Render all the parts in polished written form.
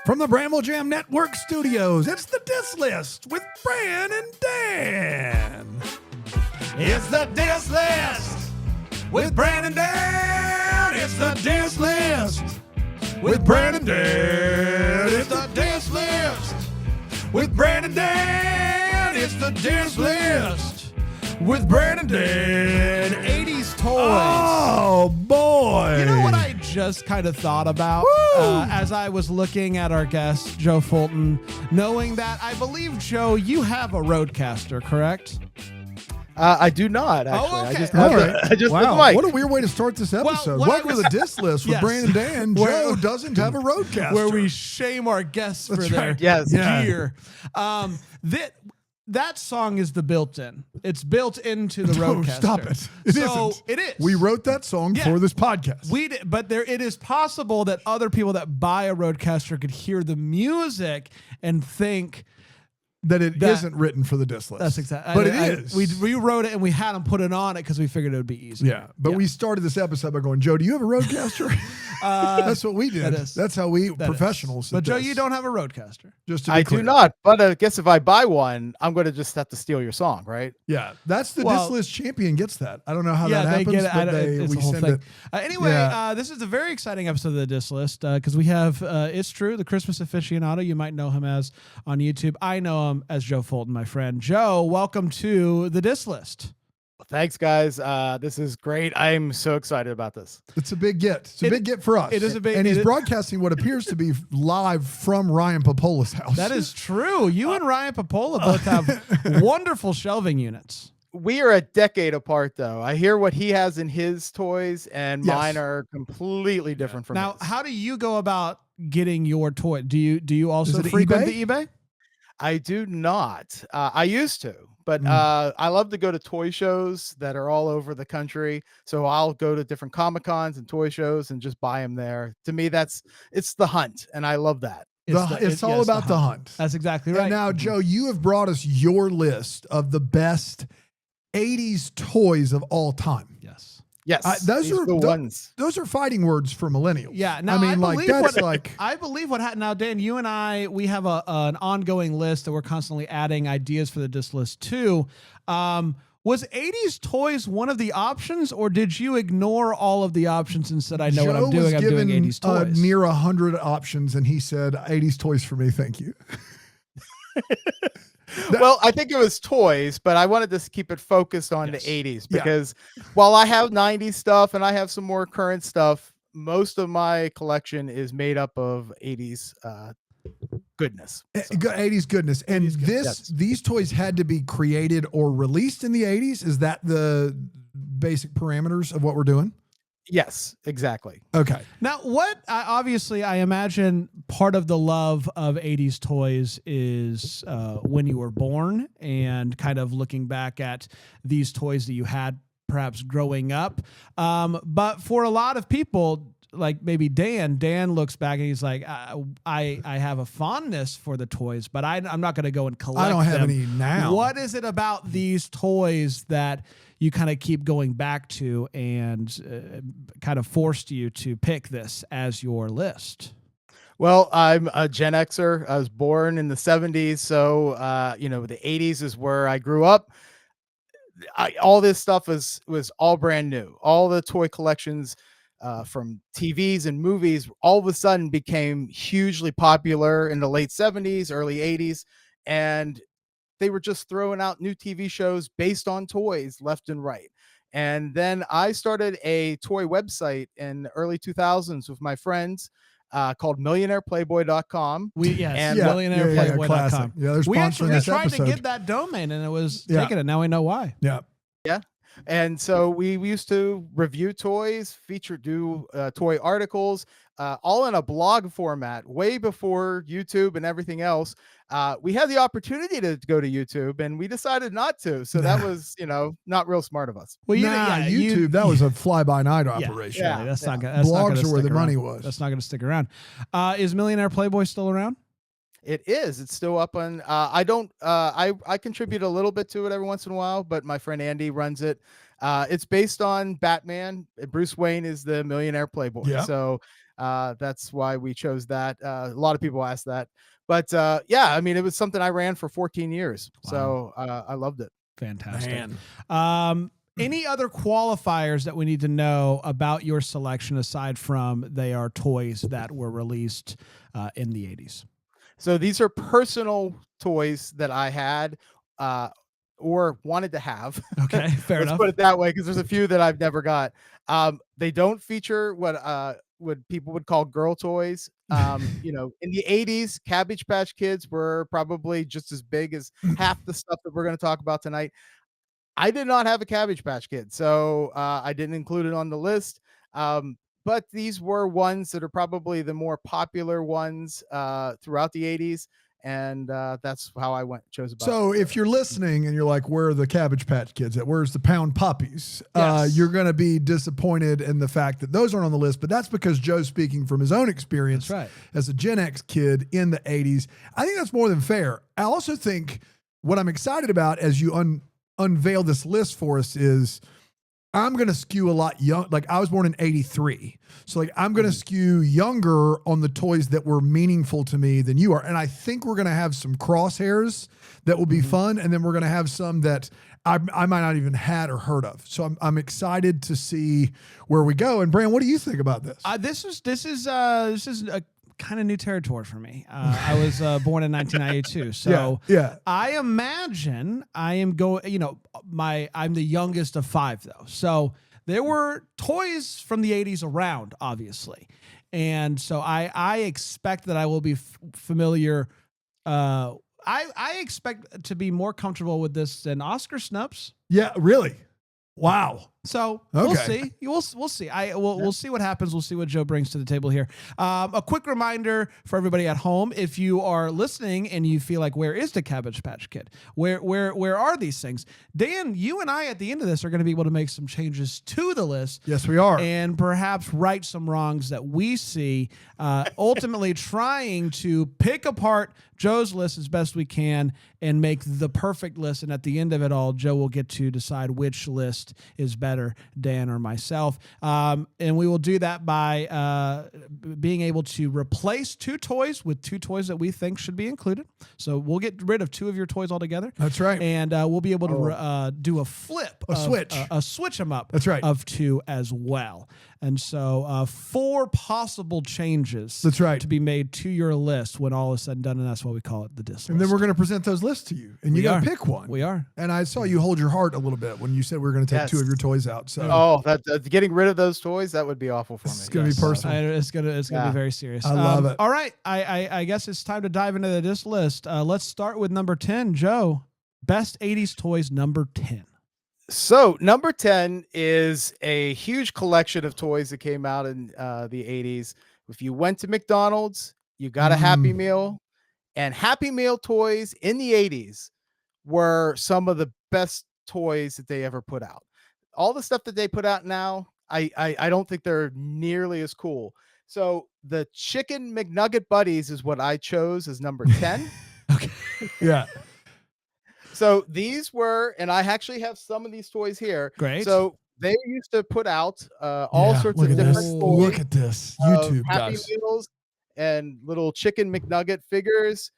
From the Bramble Jam Network studios, it's the Diss List with Fran and Dan. It's the Diss List with Brandon Dan. It's the Diss List with Brandon Dan. It's the Diss List with Brandon Dan. It's the Diss List with Brandon Dan. 80s toys. Oh, boy. You know what I just kind of thought about as I was looking at our guest, Joe Fulton, knowing that I believe, Joe, you have a Roadcaster, correct? I do not, actually. Oh, okay. I just have Wow. the mic. What a weird way to start this episode. what Welcome to the Diss List with Yes. Brandon Dan. Joe doesn't have a Roadcaster. Where we shame our guests for That's their right. Yes. gear. That song is the built-in. It's built into the No, Roadcaster. stop it. It so isn't. It is. We wrote that song Yeah. for this podcast. We did, but it is possible that other people that buy a Roadcaster could hear the music and think that it that- not written for the Diss List. that's exactly. But it is. We rewrote it and we had them put it on it because we figured it would be easy. Yeah, but we started this episode by going, Joe, do you have a Roadcaster? That's what we did. that is. That's how we That professionals. is. But at Joe, this. you don't have a Roadcaster. Just to be I clear. do not, but I guess if I buy one, I'm going to just have to steal your song, right? Yeah, that's the Well- Diss List champion gets that. I don't know how Yeah, that they happens, get it. but It's we the whole send thing. it. Anyway, Yeah. this is a very exciting episode of the Diss List because we have It's True, the Christmas aficionado. You might know him as on YouTube. I know him as Joe Fulton, my friend. Joe, welcome to the Diss List. Well, thanks, guys. This is great. I'm so excited about this. It's a big get. It's a big get for us. it is a big- and he's it is- broadcasting what appears to be live from Ryan Popola's house. That is true. You and Ryan Popola both have wonderful shelving units. We are a decade apart, though. I hear what he has in his toys, and Yes. mine are completely different from Now, his. how do you go about getting your toy? Do you also Is it frequent eBay? the eBay? I do not. I used to, but I love to go to toy shows that are all over the country. So I'll go to different Comic Cons and toy shows and just buy them there. To me, it's the hunt, and I love that. It's all about the hunt. That's exactly right. And now, Joe, you have brought us your list of the best 80s toys of all time. Yes. Yes, those these are the tho- ones. Those are fighting words for millennials. Yeah, now I mean, like believe that's what, like I believe what happened. Now, Dan, you and we have an ongoing list that we're constantly adding ideas for the Diss List to. Was 80s toys one of the options, or did you ignore all of the options and said, "I know what I'm doing. I'm doing 80s toys"? near 100 options, and he said 80s toys for me. Thank you. Well, I think it was toys, but I wanted to keep it focused on Yes. the 80s Yeah. because while I have 90s stuff and I have some more current stuff, most of my collection is made up of 80s goodness. So, 80s goodness. And 80s goodness. Yes. these toys had to be created or released in the 80s. Is that the basic parameters of what we're doing? yes, exactly. Okay. Now, obviously, I imagine part of the love of 80s toys is when you were born and kind of looking back at these toys that you had perhaps growing up. But for a lot of people, like maybe Dan looks back and he's like, I have a fondness for the toys, but I'm not going to go and collect I don't have them. any now. What is it about these toys that you kind of keep going back to and kind of forced you to pick this as your list? Well, I'm a Gen Xer. I was born in the 70s. So, the 80s is where I grew up. All this stuff was all brand new. All the toy collections from TVs and movies all of a sudden became hugely popular in the late 70s, early 80s. And they were just throwing out new TV shows based on toys left and right. And then I started a toy website in the early 2000s with my friends called millionaireplayboy.com. Yes, And- millionaireplayboy.com. classic. Yeah, they're We sponsoring actually this tried episode. to get that domain and it was Yeah. taking it. Now we know why. Yeah. And so we used to review toys, do toy articles, all in a blog format way before YouTube and everything else. We had the opportunity to go to YouTube and we decided not to. So that was, not real smart of us. Well, YouTube, that was a fly-by-night operation. Yeah. That's not gonna. That's not Blogs gonna are where stick the money around. was. That's not going to stick around. Is Millionaire Playboy still around? It is. It's still up on. I don't. I contribute a little bit to it every once in a while, but my friend Andy runs it. It's based on Batman. Bruce Wayne is the millionaire playboy. Yeah. So That's why we chose that. A lot of people ask that, but yeah, I mean, it was something I ran for 14 years, so I loved it. Fantastic. Man. Any other qualifiers that we need to know about your selection aside from they are toys that were released in the 80s? So these are personal toys that I had or wanted to have. Okay, fair Let's enough. put it that way, because there's a few that I've never got. They don't feature what people would call girl toys. In the 80s, Cabbage Patch Kids were probably just as big as half the stuff that we're going to talk about tonight. I did not have a Cabbage Patch Kid, so I didn't include it on the list. But these were ones that are probably the more popular ones throughout the 80s, and that's how I chose about. So if you're listening and you're like, where are the Cabbage Patch Kids at? Where's the Pound Puppies? Yes. You're going to be disappointed in the fact that those aren't on the list, but that's because Joe's speaking from his own experience That's right. as a Gen X kid in the 80s. I think that's more than fair. I also think what I'm excited about as you unveil this list for us is I'm going to skew a lot young. Like I was born in 83. So like I'm going to skew younger on the toys that were meaningful to me than you are. And I think we're going to have some crosshairs that will be fun. And then we're going to have some that I might not even had or heard of. So I'm excited to see where we go. And Brand, what do you think about this? This is a kind of new territory for me. I was born in 1992, so yeah. I imagine I am I'm the youngest of 5 though, so there were toys from the 80s around, obviously, and so I expect that I will be familiar. I expect to be more comfortable with this than Oscar snubs. Yeah, really. Wow. So Okay. we'll see. We'll see. We'll see what happens. We'll see what Joe brings to the table here. A quick reminder for everybody at home: if you are listening and you feel like, where is the Cabbage Patch Kid? Where are these things? Dan, you and I at the end of this are going to be able to make some changes to the list. Yes, we are. And perhaps right some wrongs that we see. Ultimately, trying to pick apart Joe's list as best we can and make the perfect list. And at the end of it all, Joe will get to decide which list is better, Dan or myself. And we will do that by being able to replace 2 toys with 2 toys that we think should be included. So we'll get rid of 2 of your toys altogether. That's right. And we'll be able to do a flip. Switch them up. That's right. Of 2 as well. And so 4 possible changes. That's right. To be made to your list when all is said and done. And that's why we call it the diss list. And then we're going to present those lists to you, and you got to pick one. We are. And I saw you hold your heart a little bit when you said we were going to take 2 of your toys out. So that's getting rid of those toys, that would be awful for me. It's going to be personal. It's going to be very serious. I love it. All right. I guess it's time to dive into the diss list. Let's start with number 10. Joe, best 80s toys, number 10. So number 10 is a huge collection of toys that came out in the 80s. If you went to McDonald's, you got a Happy Meal, and Happy Meal toys in the 80s were some of the best toys that they ever put out. All the stuff that they put out now, I don't think they're nearly as cool. So the Chicken McNugget Buddies is what I chose as number 10. Okay. Yeah. So these were, and I actually have some of these toys here. Great. So they used to put out all sorts of different toys. Look at this. YouTube, Happy guys. Meals and little Chicken McNugget figures.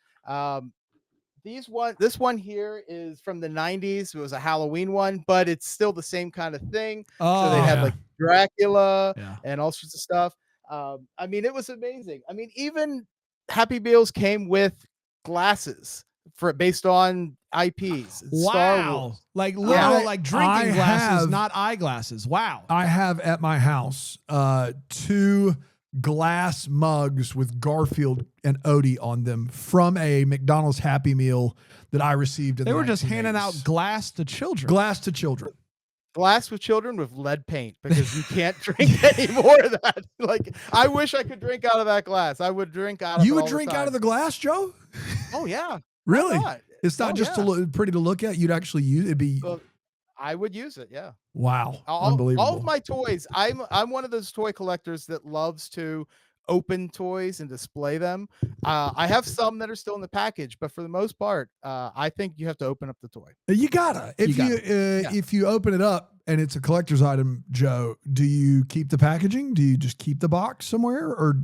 This one here is from the 90s. It was a Halloween one, but it's still the same kind of thing. So they had like Dracula and all sorts of stuff. I mean, it was amazing. I mean, even Happy Meals came with glasses based on IPs. Star Wars. Like literal, like drinking glasses, not eyeglasses. Wow. I have at my house 2 glass mugs with Garfield and Odie on them from a McDonald's Happy Meal that I received. They were just handing out glass to children. Glass to children. Glass with children with lead paint, because you can't drink any more of that. Like, I wish I could drink out of that glass. I would drink out of it. You would drink out of the glass, Joe? Oh, yeah. Really? Not? It's not just pretty to look at. You'd actually use it. Be I would use it. Yeah. Wow. Unbelievable. All of my toys. I'm one of those toy collectors that loves to open toys and display them. I have some that are still in the package, but for the most part, I think you have to open up the toy. You gotta. If you open it up and it's a collector's item, Joe, do you keep the packaging? Do you just keep the box somewhere, or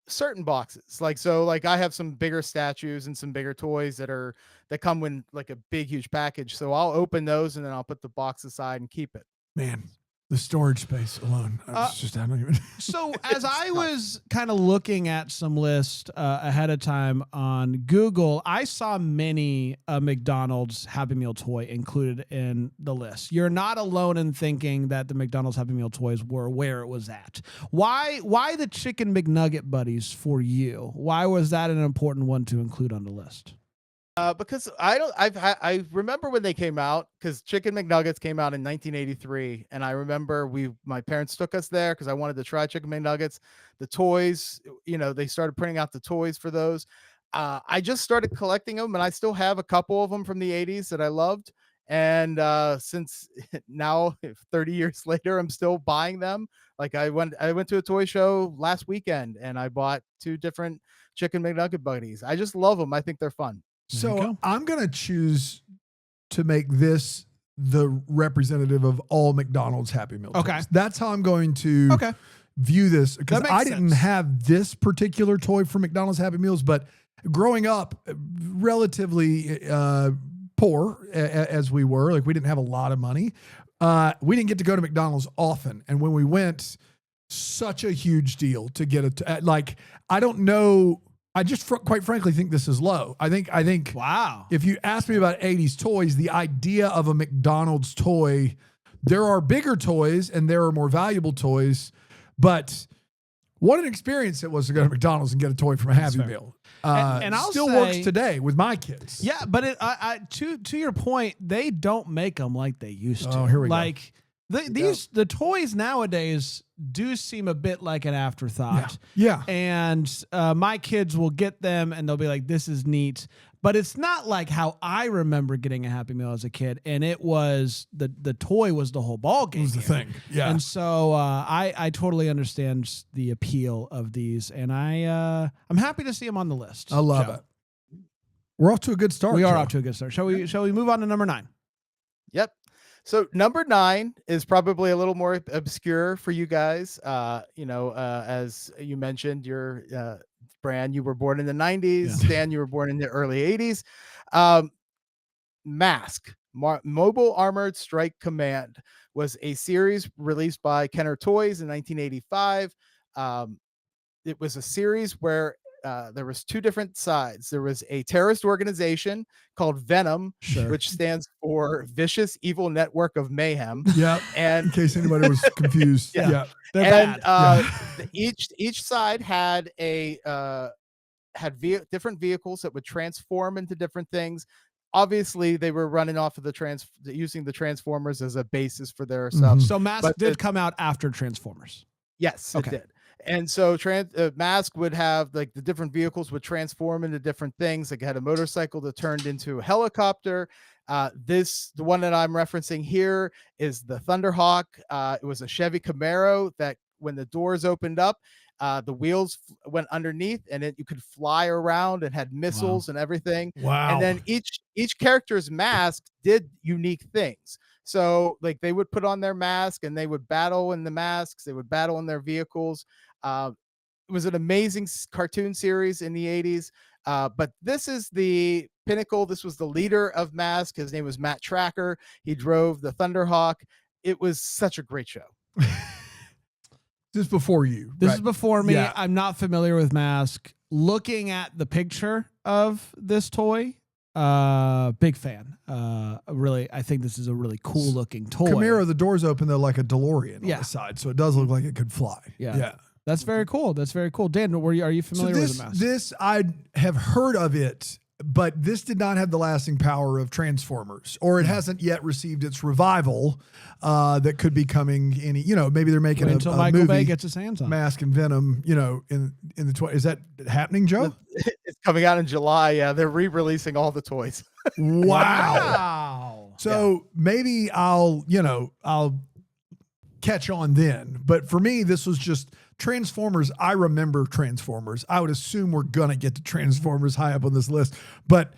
certain boxes? Like I have some bigger statues and some bigger toys that come in like a big huge package. So I'll open those and then I'll put the box aside and keep it. man? The storage space alone. I don't even. So as I was kind of looking at some lists ahead of time on Google, I saw many McDonald's Happy Meal toy included in the list. You're not alone in thinking that the McDonald's Happy Meal toys were where it was at. Why the Chicken McNugget buddies for you? Why was that an important one to include on the list? Because I remember when they came out, because Chicken McNuggets came out in 1983, and I remember my parents took us there because I wanted to try Chicken McNuggets. The toys, they started printing out the toys for those. I just started collecting them, and I still have a couple of them from the 80s that I loved. And since now, 30 years later, I'm still buying them. Like I went to a toy show last weekend, and I bought 2 different Chicken McNugget buddies. I just love them. I think they're fun. So I'm going to choose to make this the representative of all McDonald's Happy Meal toys. Okay. That's how I'm going to view this, because I didn't have this particular toy for McDonald's Happy Meals, but growing up relatively poor as we were, like we didn't have a lot of money. We didn't get to go to McDonald's often. And when we went, such a huge deal to get I don't know. I just quite frankly think this is low. I think. Wow. If you ask me about 80s toys, the idea of a McDonald's toy, there are bigger toys and there are more valuable toys, but what an experience it was to go to McDonald's and get a toy from a Happy Meal. And I'll still say, works today with my kids. Yeah, but to your point, they don't make them like they used to. Oh, here we go. The toys nowadays do seem a bit like an afterthought. Yeah. And my kids will get them and they'll be like, this is neat. But it's not like how I remember getting a Happy Meal as a kid. And it was the toy was the whole ball game. It was the thing. Yeah. And so I totally understand the appeal of these. And I'm happy to see them on the list. I love it. We're off to a good start. We are off to a good start. Shall we move on to number 9? Yep. So number 9 is probably a little more obscure for you guys. As you mentioned, your Bran, you were born in the 90s. Yeah. Dan, you were born in the early 80s. Mask, Mobile Armored Strike Command, was a series released by Kenner Toys in 1985. It was a series where there was 2 different sides. There was a terrorist organization called Venom, which stands for Vicious Evil Network of Mayhem. Yeah. And in case anybody was confused. Yeah. They're bad. Each side had different vehicles that would transform into different things. Obviously, they were running off of using the Transformers as a basis for their stuff. So Mask did come out after Transformers. Yes, it did. And so Mask would have like the different vehicles would transform into different things. Like it had a motorcycle that turned into a helicopter. The one that I'm referencing here is the Thunderhawk. It was a Chevy Camaro that when the doors opened up, the wheels went underneath and you could fly around and had missiles and everything. Wow. And then each character's mask did unique things. So like they would put on their mask and they would battle in the masks. They would battle in their vehicles. It was an amazing cartoon series in the 80s. But this is the pinnacle. This was the leader of Mask. His name was Matt Tracker. He drove the Thunderhawk. It was such a great show. This is before you. This is before me. Yeah. I'm not familiar with Mask. Looking at the picture of this toy, big fan. Really, I think this is a really cool looking toy. Camaro, the doors open though like a DeLorean on the side, so it does look like it could fly. Yeah. That's very cool. Dan, are you familiar with the Mask? This I have heard of it, but this did not have the lasting power of Transformers, or it hasn't yet received its revival that could be coming maybe they're making until a Michael movie, Bay gets his hands on Mask and Venom, in the is that happening, Joe? It's coming out in July. Yeah, they're re-releasing all the toys. Wow. So maybe I'll catch on then. But for me, this was just Transformers, I remember Transformers. I would assume we're going to get to Transformers high up on this list, but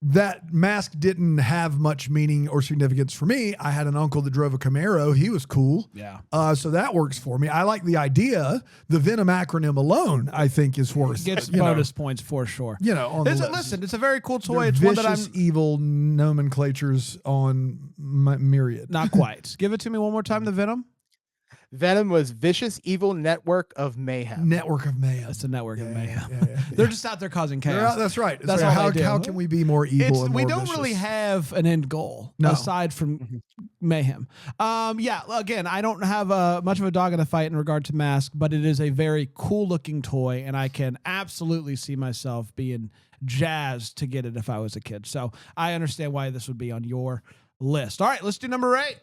that mask didn't have much meaning or significance for me. I had an uncle that drove a Camaro. He was cool. Yeah. So that works for me. I like the idea. The Venom acronym alone, I think, is worth Gets bonus points for sure. On the list. Listen, it's a very cool toy. They're It's one that I'm vicious, evil nomenclatures on myriad. not quite. Give it to me one more time. The Venom. Venom was vicious, evil network of mayhem. Network of mayhem. It's a network of mayhem. Yeah. They're just out there causing chaos. That's right. That's all how, they do. how can we be more evil and more we don't vicious? really have an end goal aside from mayhem. Again, I don't have much of a dog in the fight in regard to mask, but it is a very cool looking toy, and I can absolutely see myself being jazzed to get it if I was a kid. So I understand why this would be on your list. All right, let's do number 8.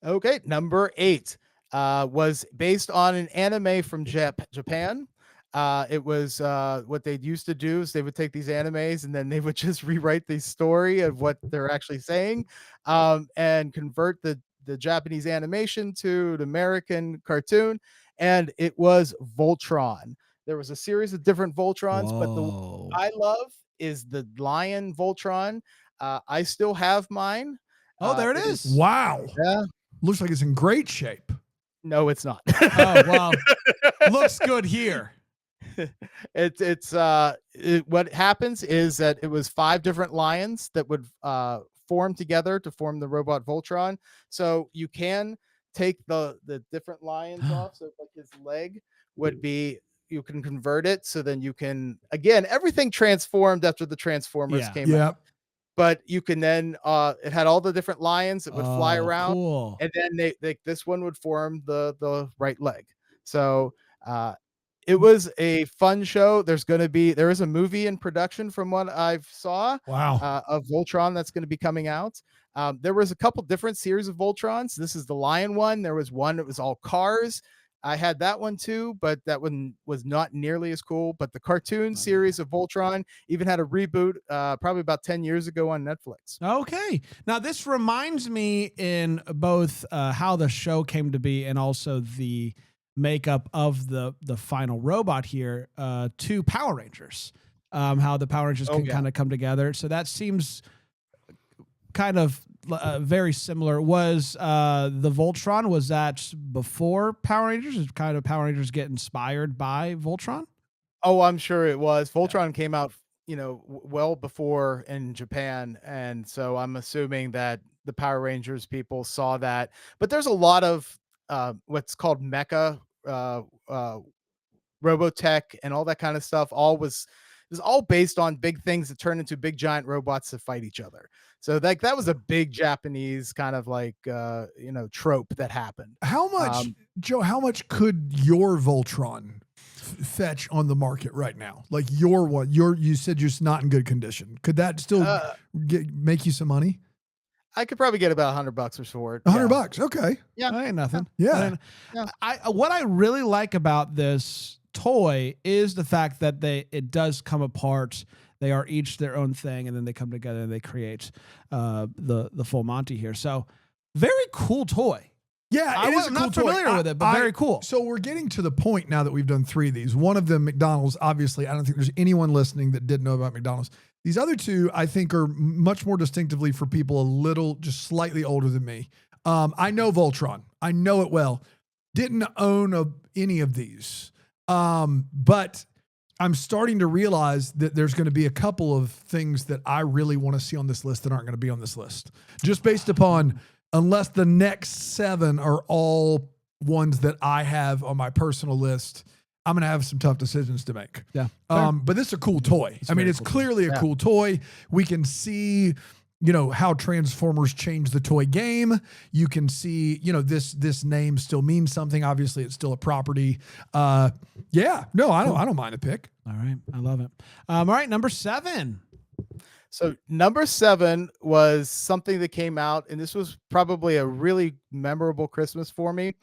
Okay, number 8 was based on an anime from Japan. It was what they used to do is they would take these animes and then they would just rewrite the story of what they're actually saying, and convert the Japanese animation to an American cartoon. And it was Voltron. There was a series of different Voltrons, but the one I love is the Lion Voltron. I still have mine. Oh, there it is. Wow. Yeah. Looks like it's in great shape. No, it's not. Oh, well, looks good here. What happens is that it was 5 different lions that would form together to form the robot Voltron. So you can take the different lions off. So like his leg would be, you can convert it. So then you can, again, everything transformed after the Transformers came out. But you can then it had all the different lions that would fly around, cool. and then this one would form the right leg. So it was a fun show. There is a movie in production from what I've saw. Wow. Of Voltron that's going to be coming out. There was a couple different series of Voltrons. This is the lion one. There was one that was all cars. I had that one too, but that one was not nearly as cool. But the cartoon series of Voltron even had a reboot probably about 10 years ago on Netflix. Okay. Now, this reminds me in both how the show came to be and also the makeup of the final robot here to Power Rangers, how the Power Rangers can kind of come together. So that seems kind of very similar. Was the Voltron, was that before Power Rangers? Did kind of Power Rangers get inspired by Voltron? Oh, I'm sure it was. Voltron came out, well before in Japan, and so I'm assuming that the Power Rangers people saw that. But there's a lot of what's called mecha, Robotech, and all that kind of stuff. It was all based on big things that turn into big giant robots that fight each other. So that was a big Japanese kind of like trope that happened. How much, Joe? How much could your Voltron fetch on the market right now? Like your one, you said you're just not in good condition. Could that still make you some money? I could probably get about $100 for it. $100, okay. Yeah, that ain't nothing. Yeah. What I really like about this toy is the fact that it does come apart. They are each their own thing, and then they come together and they create the full Monty here. So very cool toy. Yeah, I was not familiar with it, but very cool. So we're getting to the point now that we've done 3 of these. One of them, McDonald's, obviously. I don't think there's anyone listening that didn't know about McDonald's. These other 2, I think, are much more distinctively for people just slightly older than me. I know Voltron. I know it well. Didn't own any of these. But I'm starting to realize that there's going to be a couple of things that I really want to see on this list that aren't going to be on this list. Just based upon, unless the next 7 are all ones that I have on my personal list, I'm going to have some tough decisions to make. Yeah. But this is a cool toy. It's clearly a cool toy. We can see, how Transformers changed the toy game. You can see, this name still means something. Obviously, it's still a property. I don't mind a pick. All right. I love it. All right. Number 7. So number 7 was something that came out, and this was probably a really memorable Christmas for me.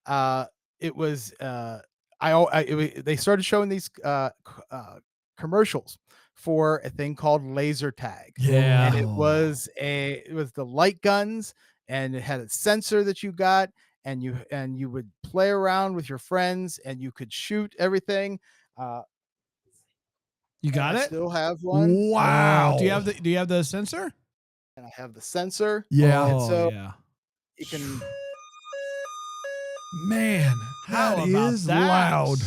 It was, they started showing these commercials for a thing called laser tag. Yeah. And it was the light guns, and it had a sensor that you got, and you would play around with your friends, and you could shoot everything. You got I it? still have one. Wow. Do you have the sensor? And I have the sensor. Yeah. And Oh, so yeah. you can. Man, How that about is that? loud.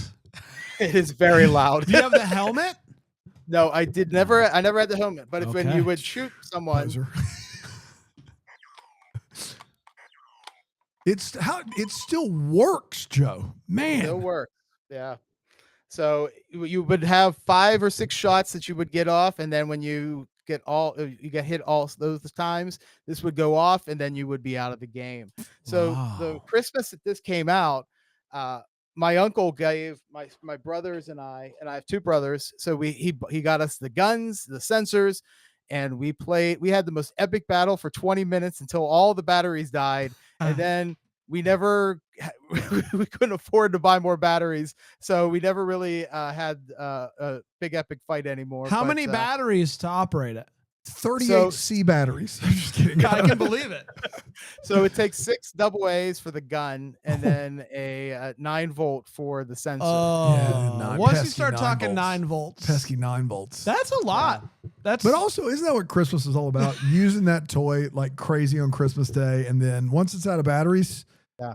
It is very loud. Do you have the helmet? No, I never had the helmet. But when Okay. you would shoot someone, Poser. it still works, Joe. Man. it'll work. Yeah. So you would have 5 or 6 shots that you would get off, and then when you get hit all those times, this would go off, and then you would be out of the game. So the Wow. Christmas that this came out, my uncle gave my brothers and I have 2 brothers. So he got us the guns, the sensors, and we played. We had the most epic battle for 20 minutes until all the batteries died, and then we never we couldn't afford to buy more batteries, so we never really had a big epic fight anymore. How But, many batteries to operate it? 38 C batteries. I'm just kidding. I can believe it. So it takes 6 double A's for the gun, and then a 9-volt for the sensor. Yeah, Once you pesky start 9 talking volts. 9 volts, Pesky 9 volts. that's a lot. That's But also, isn't that what Christmas is all about? Using that toy like crazy on Christmas Day, and then once it's out of batteries, Yeah.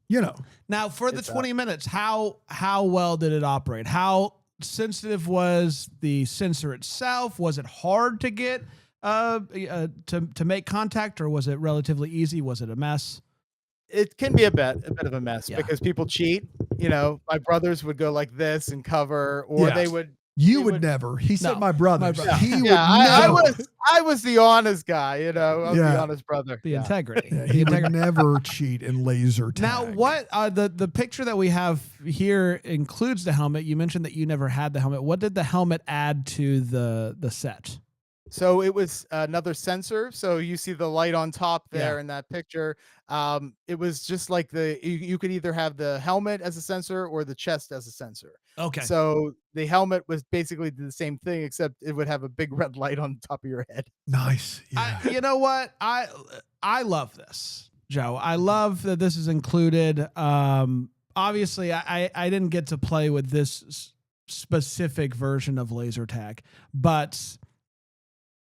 you know, now for the It's 20 minutes. How well did it operate? How sensitive was the sensor itself? Was it hard to get to make contact, or was it relatively easy? Was it a mess? It can be a bit of a mess Yeah. because people cheat. You know, my brothers would go like this and cover, or Yeah. they would. you They would would- never. He said No, my brother. my He would Yeah, I never. I was the honest guy. You know, I was Yeah. the honest brother. The Yeah. integrity. Yeah, The he would integrity. never cheat in laser tag. Now, what the picture that we have here includes the helmet. You mentioned that you never had the helmet. What did the helmet add to the set? So it was another sensor. So you see the light on top there Yeah. in that picture. It was just like you could either have the helmet as a sensor or the chest as a sensor. Okay. So the helmet was basically the same thing, except it would have a big red light on top of your head. Nice. Yeah. You know what? I love this, Joe. I love that this is included. Obviously, I didn't get to play with this specific version of laser tag, but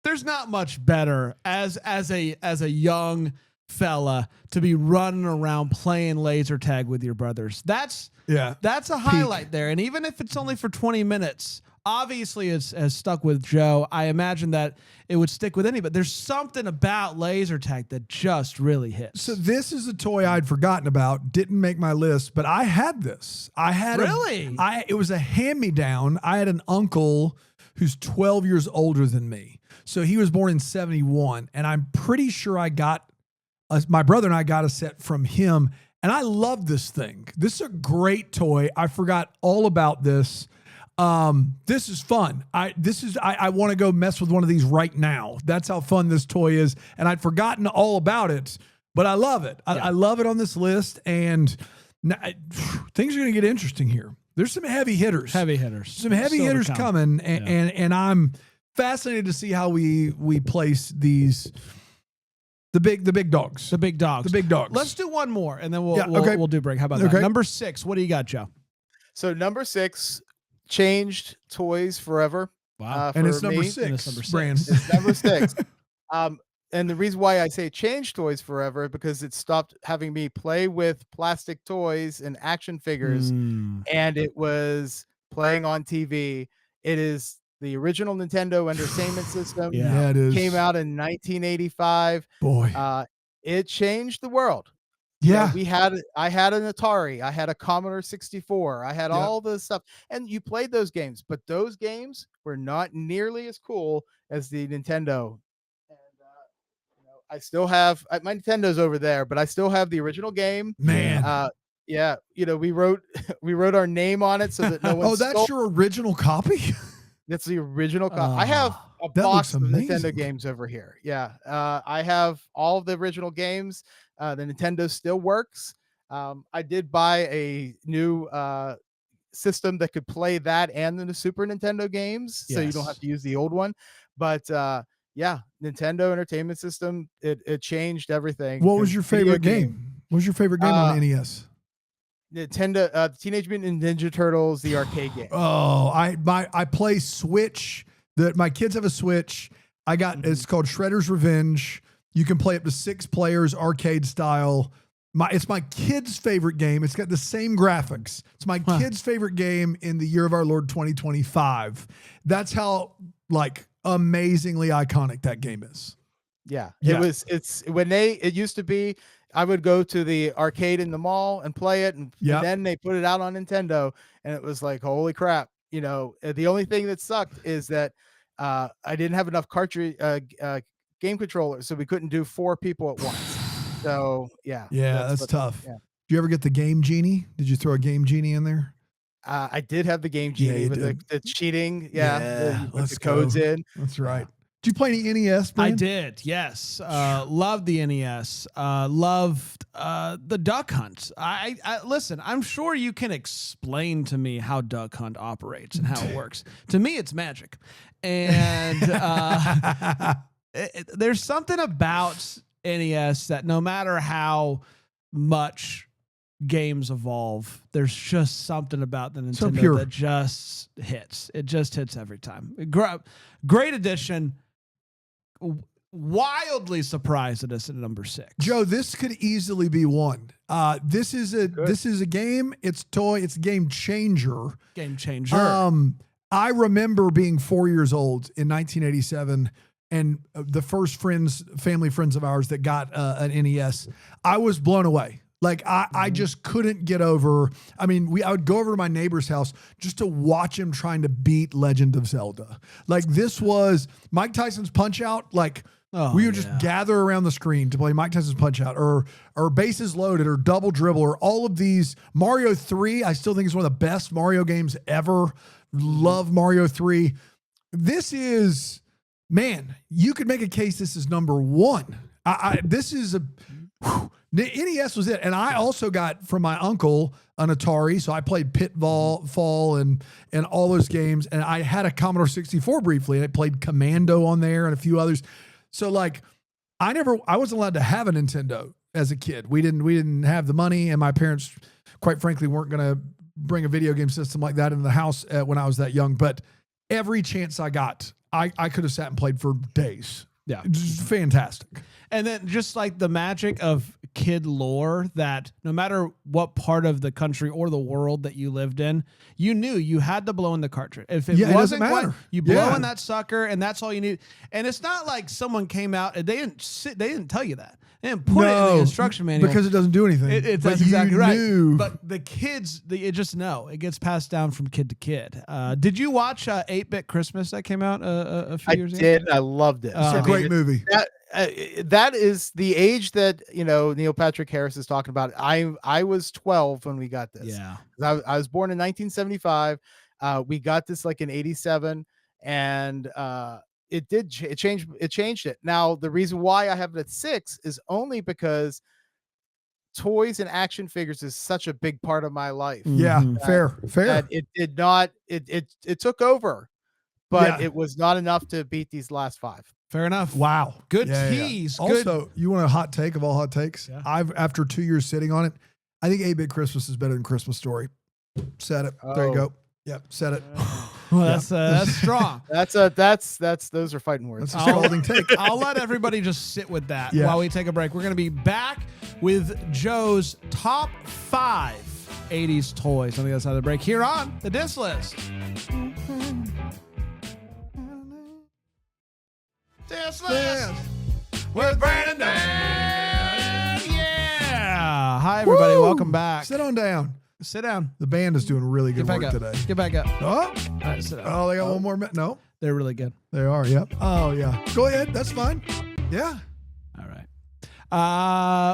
there's not much better as a young fella to be running around playing laser tag with your brothers. That's Yeah. a highlight there. And even if it's only for 20 minutes, obviously it's has stuck with Joe. I imagine that it would stick with anybody. There's something about laser tag that just really hits. So this is a toy I'd forgotten about. Didn't make my list, but I had this. I had Really? it was a hand-me-down. I had an uncle who's 12 years older than me. So he was born in 71, and I'm pretty sure my brother and I got a set from him, and I love this thing. This is a great toy. I forgot all about this. This is fun. I want to go mess with one of these right now. That's how fun this toy is, and I'd forgotten all about it, but I love it. I love it on this list, and things are going to get interesting here. There's some heavy hitters. Heavy hitters. Some heavy Still to hitters come. coming, and I'm fascinated to see how we place these the big dogs. The big dogs. The big dogs. Let's do one more, and then we'll Yeah, okay. we'll do break. How about Okay. that? Number 6. What do you got, Joe? So number 6 changed toys forever. Wow. and for it's number me. 6. And it's number 6. Brand. It's number 6. And the reason why I say change toys forever, because it stopped having me play with plastic toys and action figures, Mm. and it was playing on TV. It is the original Nintendo Entertainment System. Yeah. Yeah, it is. Came out in 1985. Boy. It changed the world. You know, Yeah. I had an Atari, I had a Commodore 64, I had Yep. all this stuff, and you played those games, but those games were not nearly as cool as the Nintendo. And I still have my Nintendo's over there, but I still have the original game. Man. Yeah, we wrote we wrote our name on it so that no one. Oh, that's your original copy? That's the original. I have a that box looks of amazing. Nintendo games over here. Yeah, I have all of the original games. The Nintendo still works. I did buy a new system that could play that and the Super Nintendo games, so you don't Yes. have to use the old one. But yeah, Nintendo Entertainment System, it changed everything. What was 'cause your video favorite game? What's your favorite game on NES? Nintendo, Teenage Mutant Ninja Turtles, the arcade game. Oh, I play Switch. My kids have a Switch. It's called Shredder's Revenge. You can play up to 6 players, arcade style. It's my kid's favorite game. It's got the same graphics. It's my kid's favorite game in the year of our Lord 2025. That's how like amazingly iconic that game is. Yeah. It used to be, I would go to the arcade in the mall and play it. And then they put it out on Nintendo and it was like, holy crap. You know, the only thing that sucked is that I didn't have enough cartridge game controllers, so we couldn't do 4 people at once. So that's tough. Yeah. Did you ever get the Game Genie? Did you throw a Game Genie in there? I did have the Game Genie with the cheating. With the go. codes in. That's right. Did you play any NES, Brian? I did, yes. Loved the NES. Loved the Duck Hunt. I listen, I'm sure you can explain to me how Duck Hunt operates and how it works. To me, it's magic. And there's something about NES that no matter how much games evolve, there's just something about the Nintendo that just hits. It just hits every time. Great addition. Wildly surprised at us at number 6. Joe, this could easily be one. This is a game. It's a game changer. Game changer. I remember being 4 years old in 1987, and the first family friends of ours that got an NES. I was blown away. Like I just couldn't get over. I mean, I would go over to my neighbor's house just to watch him trying to beat Legend of Zelda. Like this was Mike Tyson's Punch Out. Like we would just gather around the screen to play Mike Tyson's Punch Out or Bases Loaded or Double Dribble or all of these. Mario 3, I still think is one of the best Mario games ever. Love Mario 3. This is, man, you could make a case this is number 1. This is a... The NES was it. And I also got from my uncle an Atari. So I played Pitfall and all those games. And I had a Commodore 64 briefly. And I played Commando on there and a few others. So like I wasn't allowed to have a Nintendo as a kid. We didn't have the money. And my parents, quite frankly, weren't going to bring a video game system like that into the house when I was that young. But every chance I got, I could have sat and played for days. Yeah. Just fantastic. And then just like the magic of kid lore that no matter what part of the country or the world that you lived in, you knew you had to blow in the cartridge. If it wasn't matter. You blow in that sucker and that's all you need. And it's not like someone came out and they didn't tell you that. They didn't put it in the instruction manual. Because it doesn't do anything. That's exactly right. But the kids, it just know. It gets passed down from kid to kid. Did you watch 8-Bit Christmas that came out a few years ago? I did. I loved it. It's a great movie. That is the age that, Neil Patrick Harris is talking about. I was 12 when we got this. Yeah. I was born in 1975. We got this like in 87 and it changed it. Now, the reason why I have it at 6 is only because toys and action figures is such a big part of my life. Yeah. Fair. That it took over, but it was not enough to beat these last 5. Fair enough. Wow. Good tease. Yeah. Also, you want a hot take of all hot takes? Yeah. After 2 years sitting on it, I think 8-Bit Christmas is better than Christmas Story. Said it. There you go. Yep. Said it. Well, that's strong. Those are fighting words. That's a scalding take. I'll let everybody just sit with that while we take a break. We're going to be back with Joe's top 5 80s toys on the other side of the break here on the Disc List. Disc List with Brandon Dan. Yeah. Hi, everybody. Woo! Welcome back. Sit on down. Sit down. The band is doing really good work today. Get back up. Oh, all right, sit down. Oh, they got one more minute. No, they're really good. They are. Yep. Oh, yeah. Go ahead. That's fine. Yeah. All right.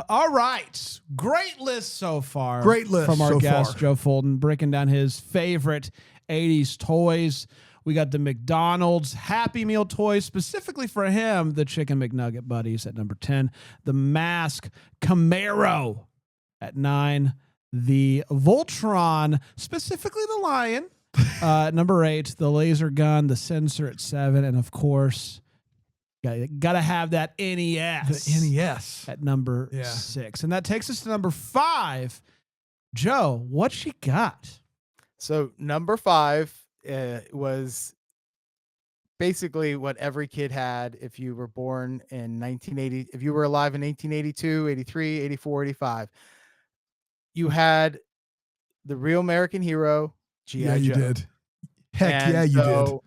All right. Great list so far. Great list from our so guest, far. Joe Fulton, breaking down his favorite 80s toys. We got the McDonald's Happy Meal toys, specifically for him, the Chicken McNugget Buddies at number 10. The Mask Camaro at 9. The Voltron, specifically the Lion, number 8. The Laser Gun, the Sensor at 7. And, of course, Gotta have that NES. The NES. At number 6. And that takes us to number 5. Joe, what you got? So number 5 was basically what every kid had if you were born in 1980, if you were alive in 1882, 83, 84, 85. You had the real American hero, G.I. Yeah, you Joe. did. Heck And yeah, you did.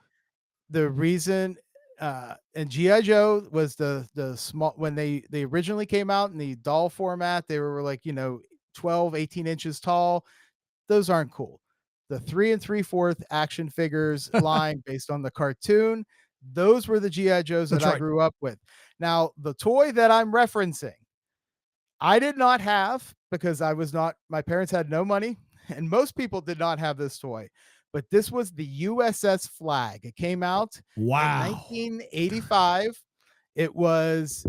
The reason and G.I. Joe was the small, when they originally came out in the doll format, they were like, 12, 18 inches tall. Those aren't cool. The 3 3/4 action figures line based on the cartoon, those were the G.I. Joes that I grew up with. Now, the toy that I'm referencing, I did not have, because my parents had no money, and most people did not have this toy. But this was the USS Flag. It came out in 1985. It was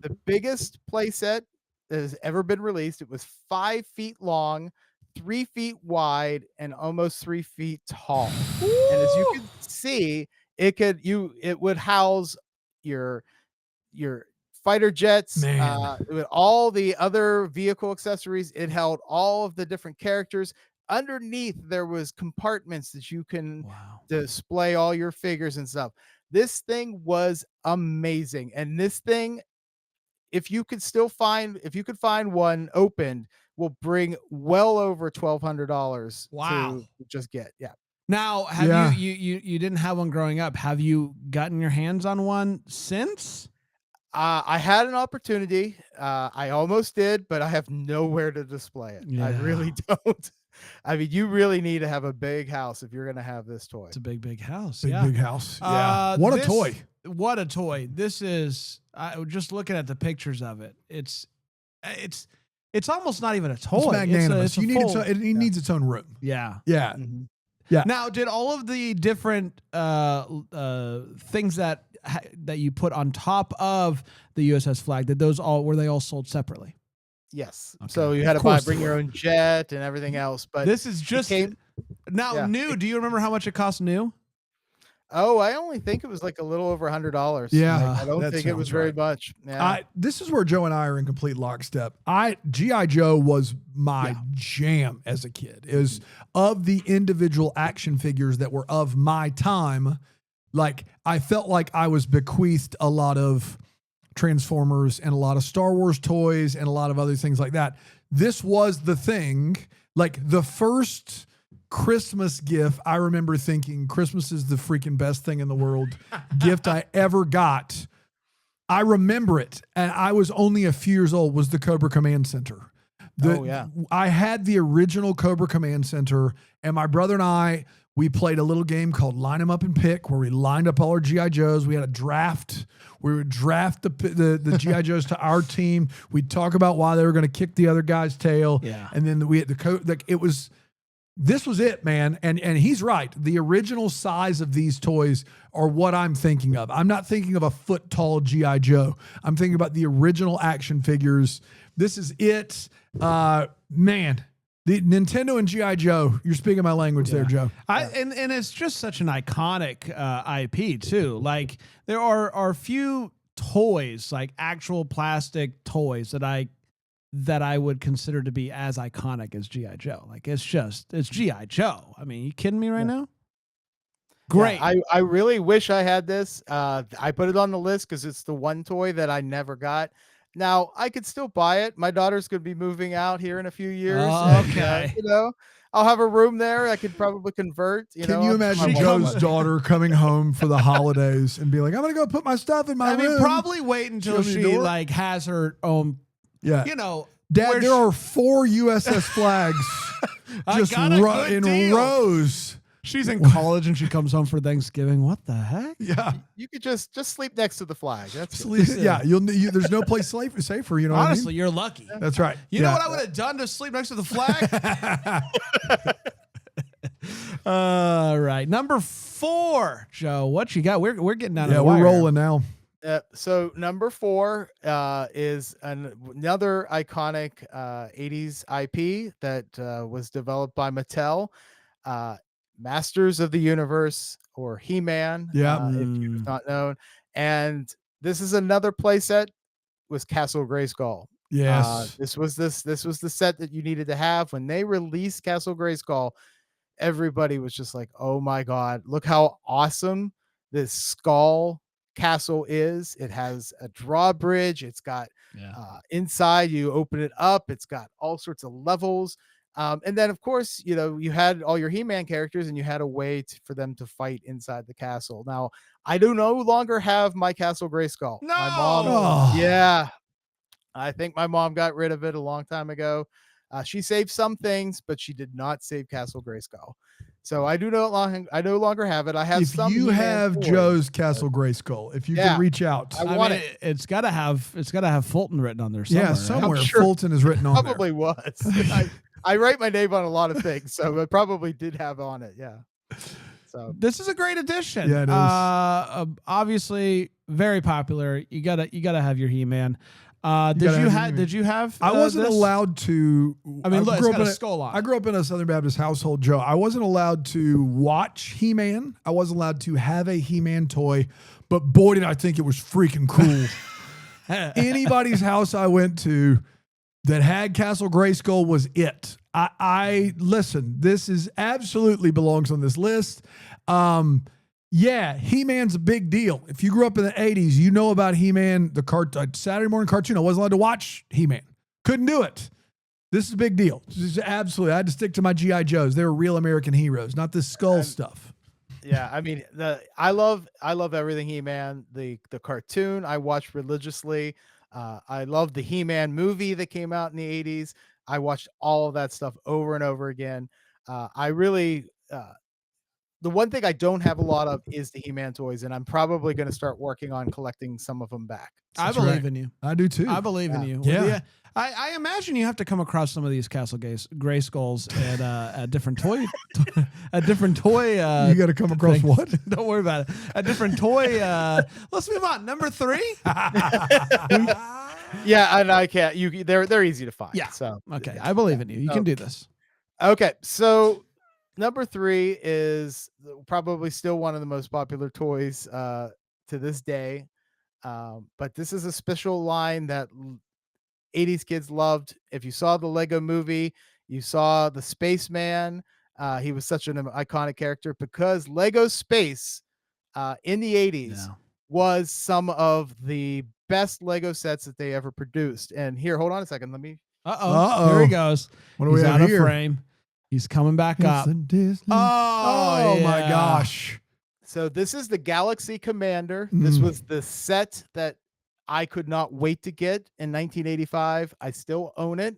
the biggest playset that has ever been released. It was 5 feet long, 3 feet wide, and almost 3 feet tall. And as you can see, it would house your fighter jets, with all the other vehicle accessories. It held all of the different characters. Underneath, there was compartments that you can display all your figures and stuff. This thing was amazing. And this thing, if you could find one opened, will bring well over $1,200 to just get. Yeah. Now, have you didn't have one growing up. Have you gotten your hands on one since? I had an opportunity. I almost did, but I have nowhere to display it. I really don't. I mean, you really need to have a big house if you're going to have this toy. It's a big house. Big house. Yeah. What a toy. What a toy. This is, just looking at the pictures of it. It's almost not even a toy. It's magnanimous. It needs its own room. Yeah. Yeah. Mm-hmm. Yeah. Now, did all of the different things that you put on top of the USS Flag, were they all sold separately? Yes. Okay. So you had to bring your own jet and everything else. But this is just new. Do you remember how much it cost new? Oh, I only think it was like a little over $100. Yeah, I don't think it was very much. Yeah. This is where Joe and I are in complete lockstep. G.I. Joe was my jam as a kid. It was of the individual action figures that were of my time. Like, I felt like I was bequeathed a lot of Transformers and a lot of Star Wars toys and a lot of other things like that. This was the thing, like the first Christmas gift. I remember thinking Christmas is the freaking best thing in the world gift I ever got. I remember it. And I was only a few years old, was the Cobra Command Center. I had the original Cobra Command Center, and my brother and we played a little game called Line 'em Up and Pick, where we lined up all our G.I. Joes. We had a draft. We would draft the G.I. Joes to our team. We'd talk about why they were going to kick the other guy's tail. Yeah. And then we had this was it, man. And he's right. The original size of these toys are what I'm thinking of. I'm not thinking of a foot tall G.I. Joe. I'm thinking about the original action figures. This is it. Man. The Nintendo and G.I. Joe, you're speaking my language there, Joe. And it's just such an iconic IP too. Like, there are few toys, like actual plastic toys, that I would consider to be as iconic as G.I. Joe. Like, it's G.I. Joe. I mean, you kidding me right now? Great. Yeah, I really wish I had this. I put it on the list because it's the one toy that I never got. Now, I could still buy it. My daughter's going to be moving out here in a few years. Okay. And, I'll have a room there. I could probably convert. Can you imagine Joe's daughter coming home for the holidays and be like, I'm going to go put my stuff in my room? I mean, probably wait until she has her own, Dad, there are 4 USS Flags just in rows. She's in college and she comes home for Thanksgiving. What the heck? Yeah, you could just sleep next to the flag. That's there's no place safer. You know, honestly, what I mean? You're lucky. That's right. You know what I would have done to sleep next to the flag? All right, number 4, Joe. What you got? We're getting down. We're rolling now. So number 4 is another iconic 80s IP that was developed by Mattel. Masters of the Universe, or He-Man, if you've not known. And This is another playset. Was Castle Grayskull. Yes. This was the set that you needed to have when they released Castle Grayskull. Everybody was just like, "Oh my god, look how awesome this skull castle is." It has a drawbridge. It's got inside, you open it up, it's got all sorts of levels. And then, of course, you had all your He-Man characters, and you had a way for them to fight inside the castle. Now, I do no longer have my Castle Grayskull. My mom, Oh. yeah, I think my mom got rid of it a long time ago. She saved some things, but she did not save Castle Grayskull. So I no longer have it. I have If some you He-Man have toys, Joe's but- Castle Grayskull, if you Yeah. can reach out. I want it. It's gotta have Fulton written on there somewhere. Yeah, right? somewhere I'm sure- Fulton is written on Probably was. I write my name on a lot of things, so it probably did have on it. Yeah. So This is a great addition. Yeah, it is. Obviously very popular. You gotta have your He-Man. gotta have your He-Man. Did you have? I wasn't this? allowed to. I mean, look, it's grew got up a in skull on I it. grew up in a Southern Baptist household, Joe. I wasn't allowed to watch He-Man. I wasn't allowed to have a He-Man toy, but boy, did I think it was freaking cool. Anybody's house I went to that had Castle Grayskull was it. I listen, this is absolutely belongs on this list. Yeah, He-Man's a big deal. If you grew up in the 80s, you know about He-Man, the Saturday morning cartoon. I wasn't allowed to watch He-Man. Couldn't do it. This is a big deal. This is absolutely. I had to stick to my G.I. Joes. They were real American heroes, not this skull stuff. yeah, I mean, I love everything He-Man. The cartoon I watched religiously. I love the He-Man movie that came out in the 80s. I watched all of that stuff over and over again. I really the one thing I don't have a lot of is the He-Man toys, and I'm probably going to start working on collecting some of them back. I That's believe right. in you. I do too. I believe in you. Yeah. I imagine you have to come across some of these Castle Grayskulls at different toy, at different toy. You got to come across things. what? Don't worry about it. A different toy. Let's move on. Number 3. Yeah, and I can't. They're easy to find. Yeah. So Okay, I believe in you. You can do this. okay. So number 3 is probably still one of the most popular toys to this day. But this is a special line that 80s kids loved. If you saw the Lego movie, you saw the Spaceman. He was such an iconic character because Lego Space in the 80s was some of the best Lego sets that they ever produced. And here, hold on a second. Let me. Uh-oh. Here he goes. What do He's we have out here? of frame. He's coming back up. Oh my yeah. gosh. So this is the Galaxy Commander. This Mm. was the set that I could not wait to get in 1985. I still own it.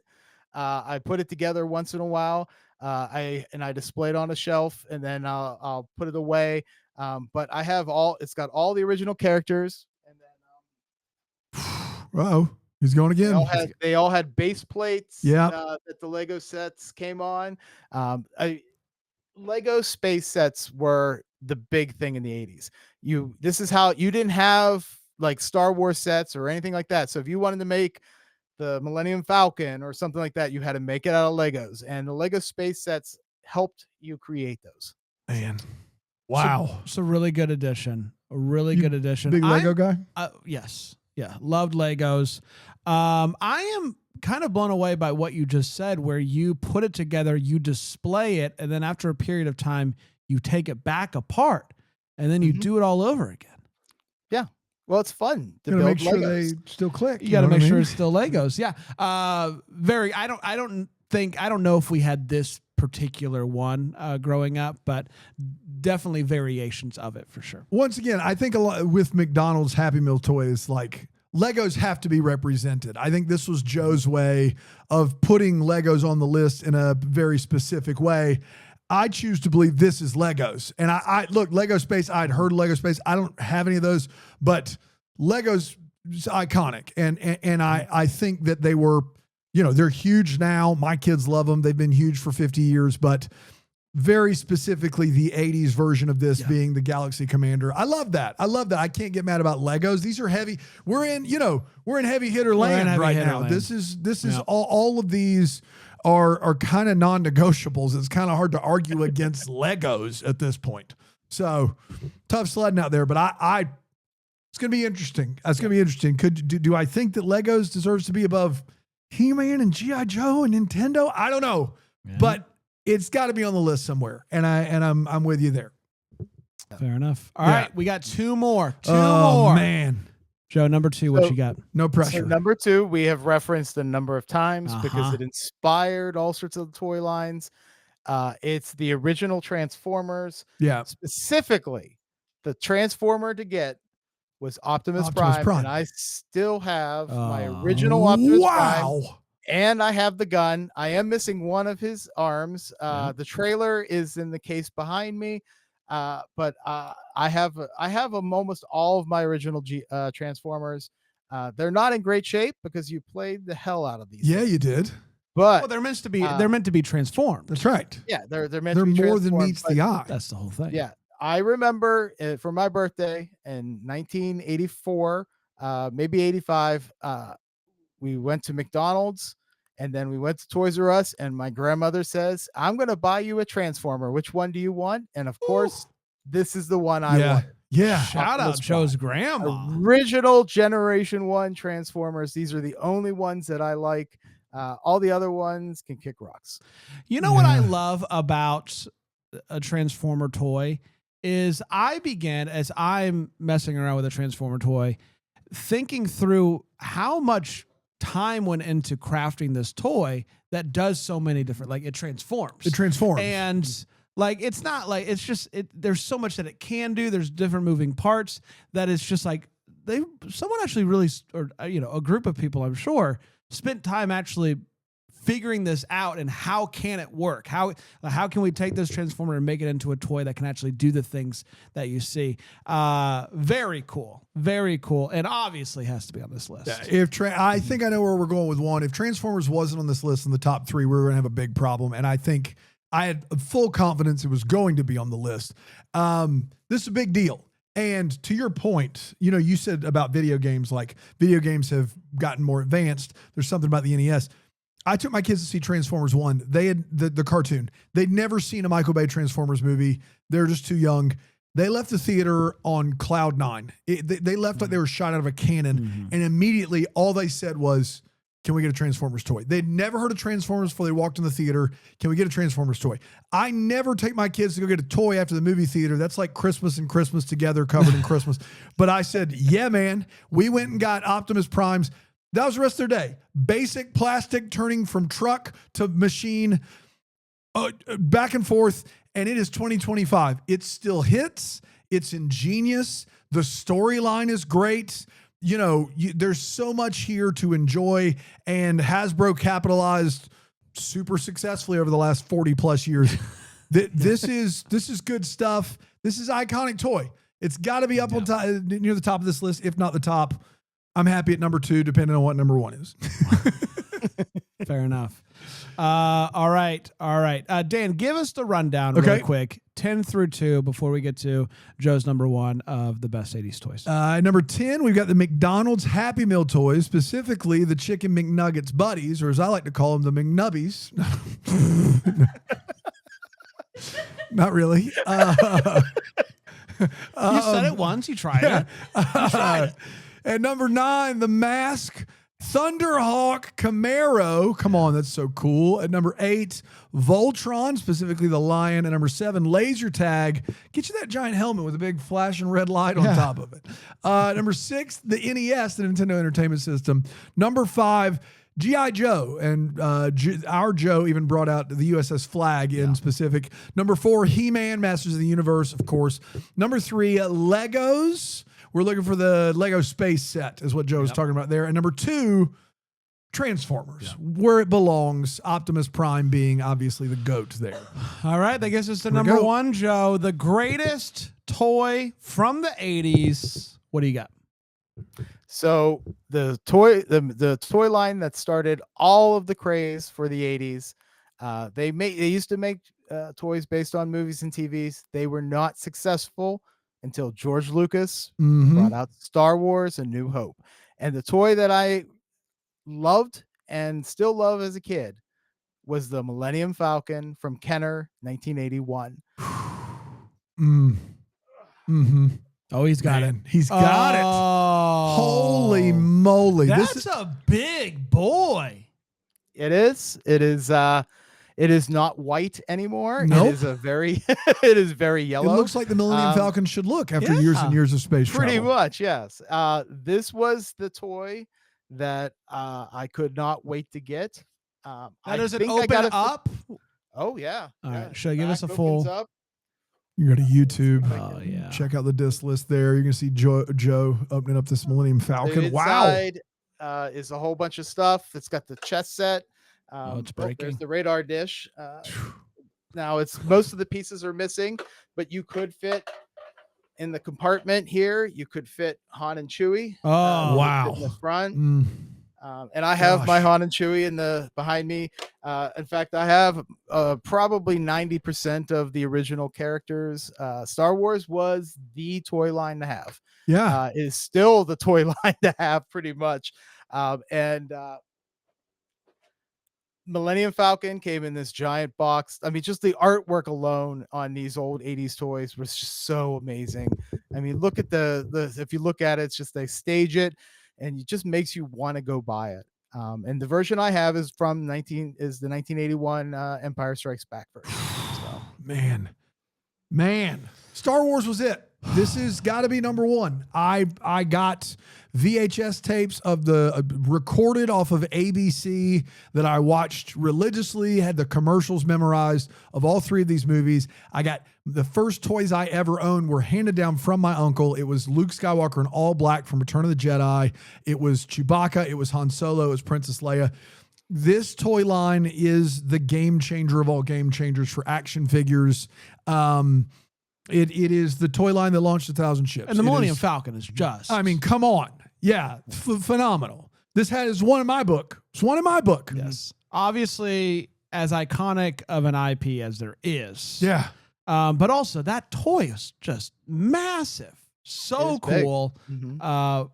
I put it together once in a while. I display it on a shelf, and then I'll put it away. But I have it's got all the original characters, and then Uh-oh. He's going again. they all had base plates. Yep. That the Lego sets came on. Lego space sets were the big thing in the 80s. This is how you didn't have like Star Wars sets or anything like that. So if you wanted to make the Millennium Falcon or something like that, you had to make it out of Legos, and the Lego space sets helped you create those. Man. Wow. It's a really good addition. A really good addition. Big Lego guy? Yes. Yeah. Loved Legos. I am kind of blown away by what you just said, where you put it together, you display it, and then after a period of time, you take it back apart, and then you do it all over again. Yeah. Well, it's fun to You gotta build make sure Legos. they still click. You got to know what make I sure mean? it's still Legos. Yeah. I don't know if we had this particular one growing up, but definitely variations of it for sure. Once again, I think a lot with McDonald's Happy Meal toys, like Legos have to be represented. I think this was Joe's way of putting Legos on the list in a very specific way. I choose to believe this is Legos. And I look, Lego Space, I'd heard of Lego Space. I don't have any of those, but Legos is iconic. And I think that they were, they're huge now. My kids love them. They've been huge for 50 years, but very specifically the 80s version of this being the Galaxy Commander. I love that. I can't get mad about Legos. These are heavy. We're in heavy hitter land right now. This is all of these are kind of non-negotiables. It's kind of hard to argue against Legos at this point. So tough sledding out there, but I It's going to be interesting. That's going to be interesting. Do I think that Legos deserves to be above He-Man and G.I. Joe and Nintendo? I don't know, but it's got to be on the list somewhere. And I'm with you there. Fair enough. All right, we got two more. Two Oh, more. Man. Joe, number 2, what you got? No pressure. So number 2, we have referenced a number of times because it inspired all sorts of toy lines. It's the original Transformers. Yeah. Specifically, the Transformer to get was Optimus Prime, and I still have my original Optimus Prime. And I have the gun. I am missing one of his arms. The trailer is in the case behind me. But I have almost all of my original Transformers. They're not in great shape because you played the hell out of these. Yeah, things. you did. But they're meant to be. They're meant to be transformed. That's right. Yeah, they're meant they're to be more than meets the eye. That's the whole thing. Yeah, I remember for my birthday in 1984, maybe 85. We went to McDonald's. And then we went to Toys R Us, and my grandmother says, "I'm going to buy you a Transformer. Which one do you want?" And of course, this is the one I want. Yeah. Shout out Joe's grandma. Original Generation 1 Transformers. These are the only ones that I like. All the other ones can kick rocks. You know what I love about a Transformer toy is I began, as I'm messing around with a Transformer toy, thinking through how much time went into crafting this toy that does so many different, like it transforms. And like, it's not like, it's just, there's so much that it can do. There's different moving parts that it's just like someone actually really, or, a group of people, I'm sure, spent time actually figuring this out and how can it work? How can we take this Transformer and make it into a toy that can actually do the things that you see? Very cool. Very cool. And obviously has to be on this list. I think I know where we're going with one. If Transformers wasn't on this list in the top 3, we were going to have a big problem. And I think I had full confidence it was going to be on the list. This is a big deal. And to your point, you said about video games, like video games have gotten more advanced. There's something about the NES. I took my kids to see Transformers 1. They had the cartoon. They'd never seen a Michael Bay Transformers movie. They're just too young. They left the theater on cloud 9. They left like they were shot out of a cannon. And immediately all they said was, "Can we get a Transformers toy?" They'd never heard of Transformers before they walked in the theater. "Can we get a Transformers toy?" I never take my kids to go get a toy after the movie theater. That's like Christmas and Christmas together, covered in Christmas. But I said, "Yeah, man." We went and got Optimus Primes. That was the rest of their day. Basic plastic turning from truck to machine, back and forth. And it is 2025. It still hits. It's ingenious. The storyline is great. There's so much here to enjoy. And Hasbro capitalized super successfully over the last 40 plus years. This is good stuff. This is iconic toy. It's got to be up on top, near the top of this list, if not the top. I'm happy at number 2, depending on what number 1 is. Fair enough. All right. Dan, give us the rundown real quick, 10 through 2, before we get to Joe's number 1 of the best 80s toys. Number 10, we've got the McDonald's Happy Meal toys, specifically the Chicken McNuggets Buddies, or as I like to call them, the McNubbies. Not really. You said it once. You tried it. You tried it. At number 9, the Mask Thunderhawk Camaro. Come on, that's so cool. At number 8, Voltron, specifically the lion. At number 7, Laser Tag. Get you that giant helmet with a big flashing red light on top of it. Number 6, the NES, the Nintendo Entertainment System. Number 5, G.I. Joe. And our Joe even brought out the USS Flag in specific. Number 4, He-Man, Masters of the Universe, of course. Number 3, Legos. We're looking for the Lego space set, is what Joe was talking about there. And number 2, Transformers, where it belongs. Optimus Prime being obviously the GOAT there. All right, that gets us to number 1, Joe. The greatest toy from the 80s. What do you got? So the toy line that started all of the craze for the 80s. They used to make toys based on movies and TVs. They were not successful until George Lucas brought out Star Wars: A New Hope. And the toy that I loved and still love as a kid was the Millennium Falcon from Kenner, 1981. Oh, he's got Man, it. he's got it. Holy moly. That's a big boy. It is. It is. It is not white anymore. Nope. It is a very. It is very yellow. It looks like the Millennium Falcon should look after years and years of space pretty travel. much, yes. This was the toy that I could not wait to get. Now, I does it think I open got it up? Oh yeah. All yeah. right. Should I give us a Back full? opens up. You go to YouTube. Oh yeah. Check out the disc list there. You're going to see Joe opening up this Millennium Falcon. The Wow. inside, is a whole bunch of stuff. It's got the chess set. It's breaking. There's the radar dish. Now it's most of the pieces are missing, but you could fit in the compartment here. You could fit Han and Chewie. Oh, you could fit wow. In the front. Mm. And I have my Gosh. Han and Chewie in the behind me. In fact, I have probably 90% of the original characters. Star Wars was the toy line to have. Yeah. Is still the toy line to have pretty much. And Millennium Falcon came in this giant box. I mean, just the artwork alone on these old 80s toys was just so amazing. I mean, look at the if you look at it, it's just they stage it and it just makes you want to go buy it. And the version I have is from the 1981 Empire Strikes Back version. So. Man, Star Wars was it. This has got to be number one. I got VHS tapes of the recorded off of ABC that I watched religiously, had the commercials memorized of all three of these movies. I got the first toys I ever owned were handed down from my uncle. It was Luke Skywalker in all black from Return of the Jedi. It was Chewbacca. It was Han Solo. It was Princess Leia. This toy line is the game changer of all game changers for action figures. It is the toy line that launched 1,000 ships. And the Millennium Falcon is just. I mean, come on. Yeah, phenomenal. This is one in my book. It's one in my book. Yes. Obviously, as iconic of an IP as there is. Yeah. But also, that toy is just massive. So It is big. cool. Mhm.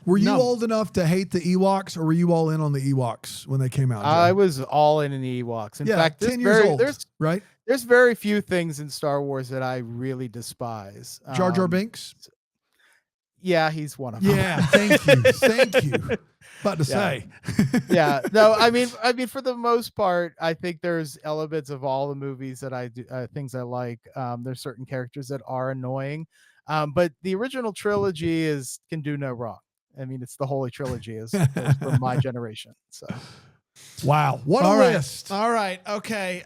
Were you old enough to hate the Ewoks, or were you all in on the Ewoks when they came out? Joe? I was all in the Ewoks. In fact, 10 years old, right? There's very few things in Star Wars that I really despise. Jar Jar Binks? Yeah, he's one of them. Yeah, thank you. Thank you. About to say. Yeah. No, I mean, for the most part, I think there's elements of all the movies that I do, things I like. There's certain characters that are annoying. But the original trilogy can do no wrong. I mean, it's the holy trilogy is from my generation. So. Wow. What a list. All right. Okay.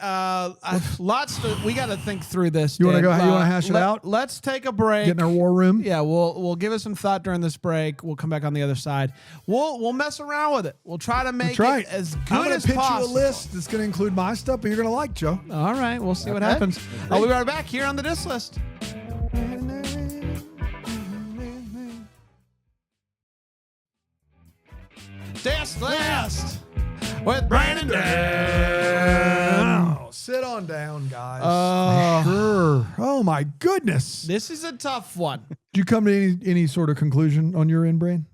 We got to think through this. You want to Dan. go? You want to hash it out? Let's take a break. Get in our war room. Yeah, we'll give it some thought during this break. We'll come back on the other side. We'll mess around with it. We'll try to make it as good I'm gonna as pitch possible. you a list that's going to include my stuff, but you're going to like, Joe. All right, we'll see what happens. I'll be right back here on the Disc List. Disc List with Brandon Dan. Oh, sit on down, guys. Oh. Sure. Oh my goodness. This is a tough one. Did you come to any sort of conclusion on your end, Brain?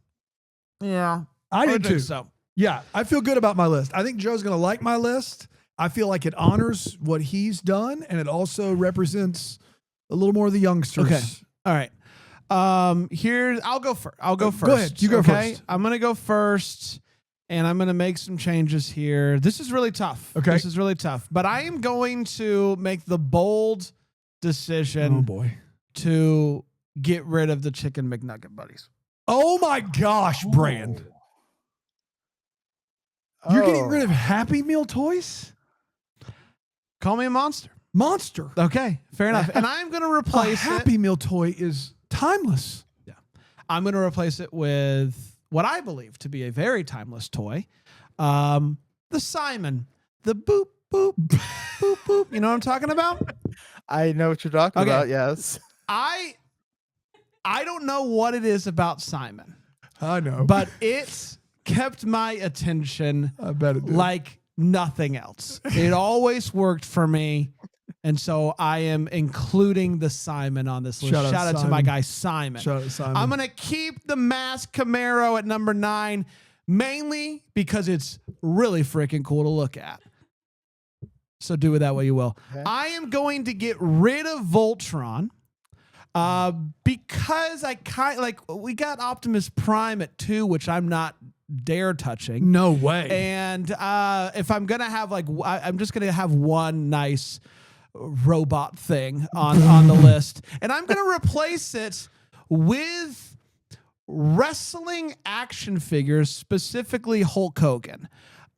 Yeah, I did think too. so. Yeah, I feel good about my list. I think Joe's going to like my list. I feel like it honors what he's done, and it also represents a little more of the youngsters. Okay. All right. I'll go first. Go ahead. You go first. I'm going to go first, and I'm going to make some changes here. This is really tough. Okay. This is really tough. But I am going to make the bold decision Oh boy. to get rid of the Chicken McNugget buddies. Oh my gosh, Brand. You're getting rid of Happy Meal toys? Call me a monster. Monster. Okay, fair enough. And I'm going to replace A Happy Meal toy is timeless. Yeah. I'm going to replace it with what I believe to be a very timeless toy. The Simon. The boop, boop, boop, boop. You know what I'm talking about? I know what you're talking about. Yes. I don't know what it is about Simon, I know. but it's kept my attention I bet it did. like nothing else. It always worked for me. And so I am including the Simon on this list. Shout out to my guy Simon. Shout out Simon. I'm going to keep the Mask Camaro at number 9, mainly because it's really freaking cool to look at. So do with that what you will. Okay. I am going to get rid of Voltron. Because we got Optimus Prime at 2, which I'm not dare touching. No way. And if I'm gonna have I'm just gonna have one nice robot thing on the list, and I'm gonna replace it with wrestling action figures, specifically Hulk Hogan.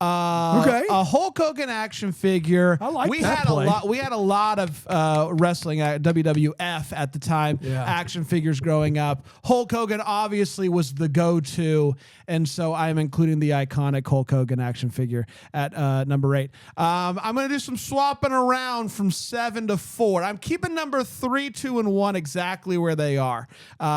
Okay. A Hulk Hogan action figure. I like we that had play. We had a lot of wrestling at WWF at the time. Yeah. Action figures growing up. Hulk Hogan obviously was the go-to, and so I'm including the iconic Hulk Hogan action figure at number 8. I'm going to do some swapping around from 7 to 4. I'm keeping number 3, 2, and 1 exactly where they are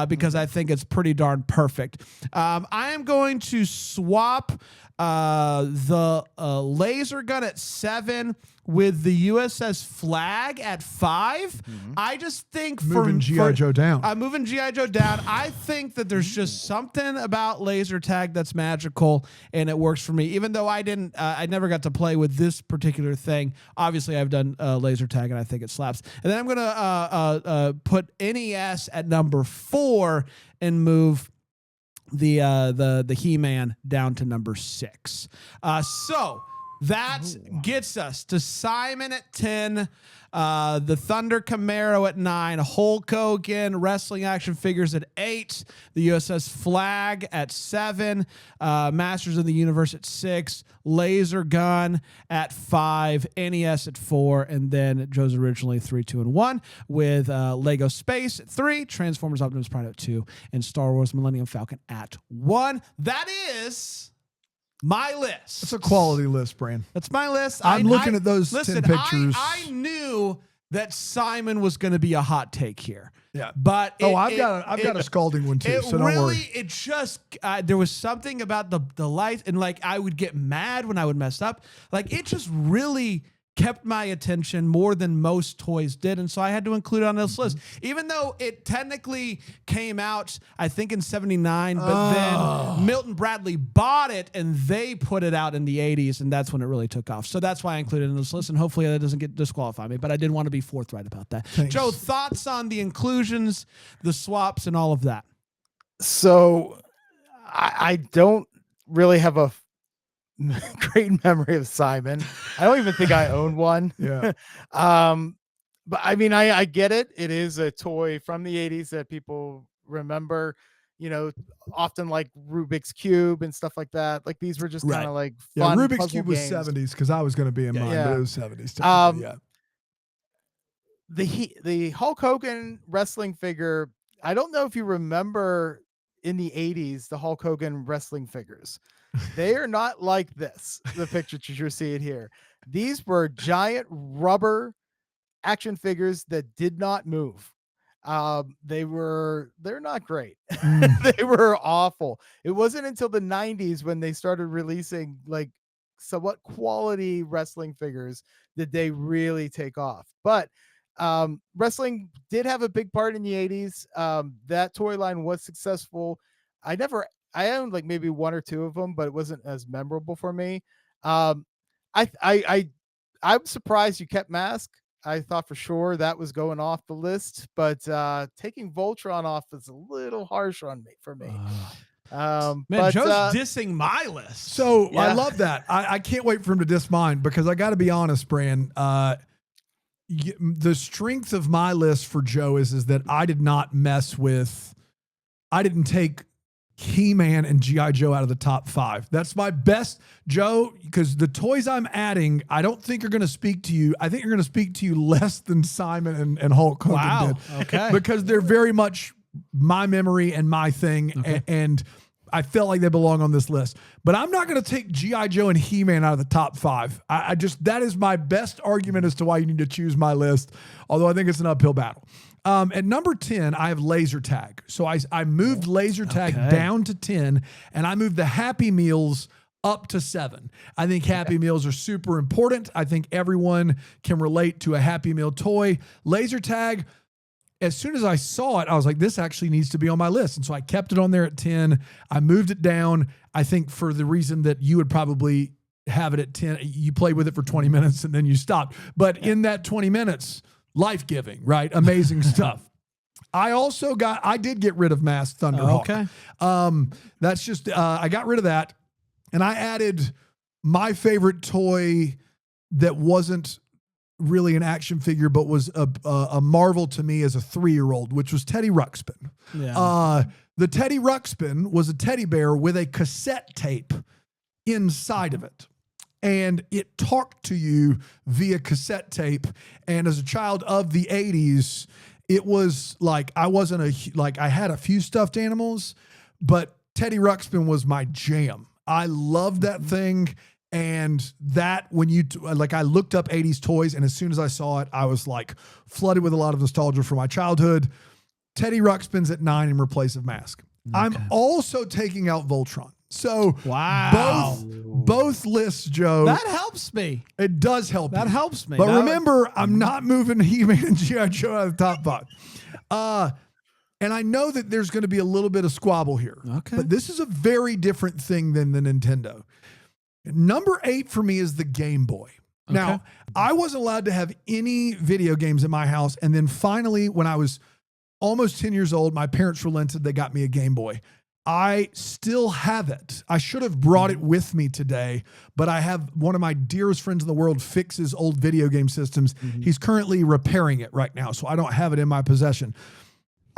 because I think it's pretty darn perfect. I am going to swap the laser gun at 7 with the USS Flag at 5. I just think Moving G.I. Joe down. I'm moving G.I. Joe down. I think that there's just something about laser tag that's magical, and it works for me. Even though I never got to play with this particular thing. Obviously, I've done laser tag, and I think it slaps. And then I'm gonna put NES at number 4 and move the He-Man down to number 6. So that gets us to Simon at 10, the Thunder Camaro at 9, Hulk Hogan wrestling action figures at 8, the USS Flag at 7, Masters of the Universe at 6, Laser Gun at 5, NES at 4, and then Joe's originally 3, 2, and 1 with Lego Space at 3, Transformers Optimus Prime at 2, and Star Wars Millennium Falcon at 1. That is my list. It's a quality list, Bran. That's my list. I'm looking at those 10 pictures. I knew that Simon was going to be a hot take here. Yeah. But I've got a scalding one too, so don't worry. It just there was something about the light, and I would get mad when I would mess up. It just really kept my attention more than most toys did, and so I had to include it on this list. Even though it technically came out, I think, in 79, but then Milton Bradley bought it, and they put it out in the 80s, and that's when it really took off. So that's why I included it in this list, and hopefully that doesn't disqualify me, but I did want to be forthright about that. Thanks. Joe, thoughts on the inclusions, the swaps, and all of that? So I don't really have a great memory of Simon. I don't even think I own one. Yeah. But I mean, I get it. It is a toy from the 80s that people remember, often like Rubik's Cube and stuff like that. These were just kind of fun Rubik's Cube was games. 70s because I was going to be in mine, but it was 70s. The Hulk Hogan wrestling figure, I don't know if you remember in the 80s, the Hulk Hogan wrestling figures. They are not like this, the picture you're seeing here. These were giant rubber action figures that did not move. They're not great. They were awful. It wasn't until the 90s when they started releasing somewhat quality wrestling figures that they really take off. But wrestling did have a big part in the 80s. That toy line was successful. I owned maybe 1 or 2 of them, but it wasn't as memorable for me. I'm surprised you kept Mask. I thought for sure that was going off the list, but taking Voltron off is a little harsh for me. Man, Joe's dissing my list. So yeah. I love that. I can't wait for him to diss mine because I got to be honest, Bran. The strength of my list for Joe is that I didn't take He-Man and G.I. Joe out of the top 5. That's my best, Joe, because the toys I'm adding, I don't think are going to speak to you. I think they're going to speak to you less than Simon and Hulk Hogan did. Okay. Because they're very much my memory and my thing, and I felt like they belong on this list. But I'm not going to take G.I. Joe and He-Man out of the top 5. That is my best argument as to why you need to choose my list, although I think it's an uphill battle. At number 10, I have laser tag. So I moved laser tag down to 10, and I moved the Happy Meals up to 7. I think Happy Meals are super important. I think everyone can relate to a Happy Meal toy. Laser tag, as soon as I saw it, I was like, this actually needs to be on my list. And so I kept it on there at 10. I moved it down, I think, for the reason that you would probably have it at 10. You played with it for 20 minutes and then you stopped. But in that 20 minutes, life-giving, right? Amazing stuff. I did get rid of Masked Thunderhawk. Okay. That's just, I got rid of that. And I added my favorite toy that wasn't really an action figure, but was a marvel to me as a 3-year-old, which was Teddy Ruxpin. Yeah. The Teddy Ruxpin was a teddy bear with a cassette tape inside of it. And it talked to you via cassette tape. And as a child of the 80s, it was like, I had a few stuffed animals, but Teddy Ruxpin was my jam. I loved that thing. And that when I looked up 80s toys, and as soon as I saw it, I was like flooded with a lot of nostalgia for my childhood. Teddy Ruxpin's at 9 in replace of Mask. Okay. I'm also taking out Voltron. So wow, both lists, Joe. That helps me. It does help. That helps me. But remember, I'm not moving He-Man and G.I. Joe out of the top 5. And I know that there's going to be a little bit of squabble here. Okay. But this is a very different thing than the Nintendo. Number 8 for me is the Game Boy. Okay. Now, I wasn't allowed to have any video games in my house. And then finally, when I was almost 10 years old, my parents relented. They got me a Game Boy. I still have it. I should have brought it with me today, but I have one of my dearest friends in the world fixes old video game systems. Mm-hmm. He's currently repairing it right now, so I don't have it in my possession.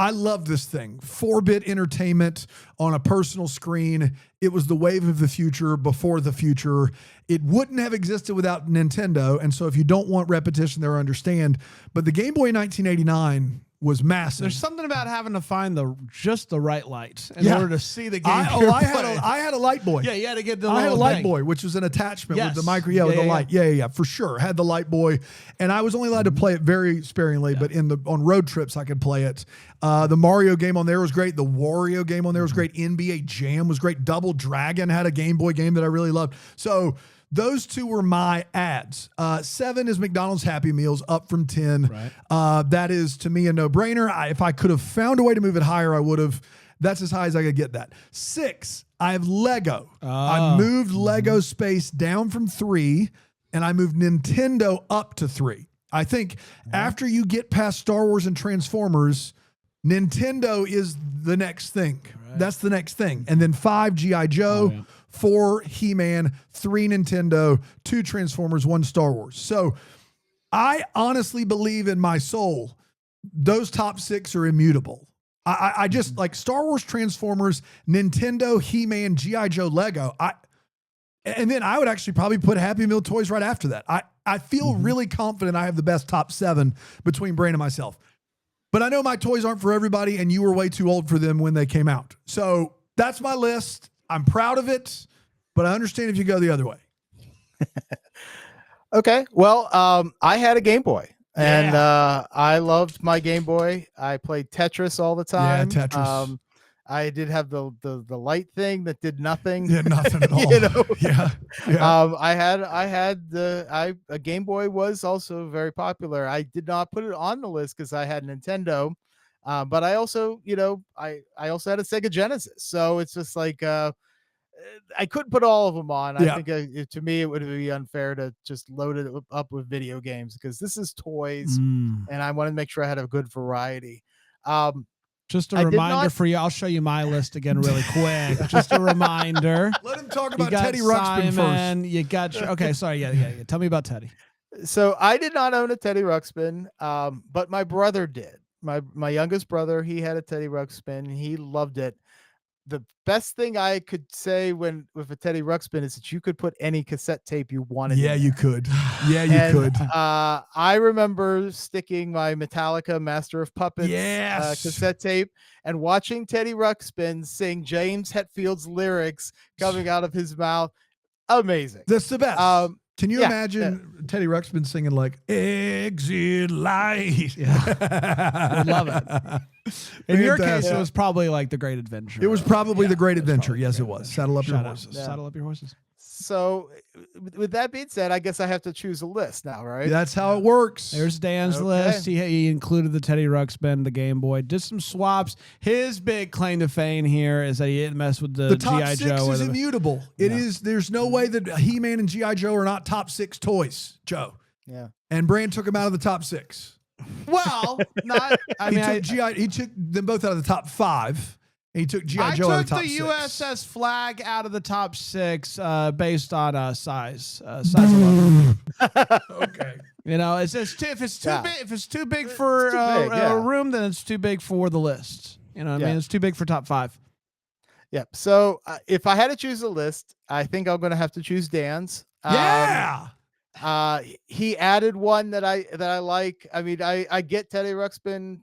I love this thing. 4-bit entertainment on a personal screen. It was the wave of the future before the future. It wouldn't have existed without Nintendo, and so if you don't want repetition there, understand. But the Game Boy 1989 was massive. There's something about having to find just the right light in order to see the game. I had a light boy. Yeah, you had to get the. I had a light thing. boy, which was an attachment with the micro. With the light. Yeah, for sure. Had the light boy, and I was only allowed to play it very sparingly. Yeah. But on road trips, I could play it. The Mario game on there was great. The Wario game on there was great. NBA Jam was great. Double Dragon had a Game Boy game that I really loved. So those two were my ads. 7 is McDonald's Happy Meals, up from 10. Right. That is, to me, a no-brainer. If I could have found a way to move it higher, I would have. That's as high as I could get that. 6, I have Lego. I moved Lego space down from 3, and I moved Nintendo up to 3. I think after you get past Star Wars and Transformers, Nintendo is the next thing. Right. That's the next thing. And then 5, G.I. Joe. 4, He-Man, 3, Nintendo, 2, Transformers, 1, Star Wars. So I honestly believe in my soul, those top 6 are immutable. I just like Star Wars, Transformers, Nintendo, He-Man, G.I. Joe, Lego. And then I would actually probably put Happy Meal toys right after that. I feel really confident I have the best top 7 between Brain and myself. But I know my toys aren't for everybody, and you were way too old for them when they came out. So that's my list. I'm proud of it, but I understand if you go the other way. Okay. Well, I had a Game Boy, and I loved my Game Boy. I played Tetris all the time. Yeah, Tetris. I did have the light thing that did nothing. Yeah, nothing at all. You know? Yeah. A Game Boy was also very popular. I did not put it on the list because I had Nintendo. But I also, I also had a Sega Genesis. So it's just like, I couldn't put all of them on. I think to me, it would be unfair to just load it up with video games because this is toys and I wanted to make sure I had a good variety. Just a reminder for you. I'll show you my list again really quick. Just a reminder. Let him talk about Teddy Ruxpin first. You got okay. Sorry. Yeah. Tell me about Teddy. So I did not own a Teddy Ruxpin, but my brother did. My youngest brother, he had a Teddy Ruxpin. He loved it. The best thing I could say with a Teddy Ruxpin is that you could put any cassette tape you wanted. Yeah, you could. Yeah, you could. I remember sticking my Metallica Master of Puppets cassette tape and watching Teddy Ruxpin sing James Hetfield's lyrics coming out of his mouth. Amazing. That's the best. Can you imagine Teddy Ruxpin singing like "Exit Light"? Yeah, would love it. In your case, it was probably like The Great Adventure. It was probably The Great Adventure. Yes, it was. Saddle up your horses. Saddle up your horses. So, with that being said, I guess I have to choose a list now, right? That's how it works. There's Dan's list. He included the Teddy Ruxpin, the Game Boy, did some swaps. His big claim to fame here is that he didn't mess with the top G.I. 6 Joe. is immutable. It is. There's no way that He-Man and G.I. Joe are not top 6 toys, Joe. Yeah. And Brand took him out of the top 6. Well, not. I mean, He took them both out of the top 5. And he took G.I. Joe out I of took the top the 6. USS Flag out of the top 6 based on size alone. Okay. You know, it's just if it's too Yeah. big, if it's too big for too big, yeah. a room, then it's too big for the list. You know what I mean? It's too big for top 5. Yep. So if I had to choose a list, I think I'm going to have to choose Dan's. Yeah. He added one that I like. I mean, I get Teddy Ruxpin.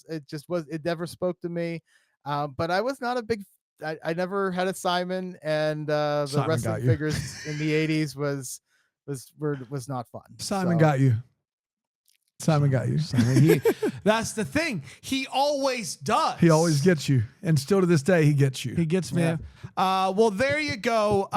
It never spoke to me. But I was not a big. I never had a Simon, and the Simon got wrestling you. figures in the 80s was not fun. Simon So, got you. Simon got you. That's the thing. He always does. He always gets you. And still to this day, he gets you. He gets me. Yeah. Well, there you go.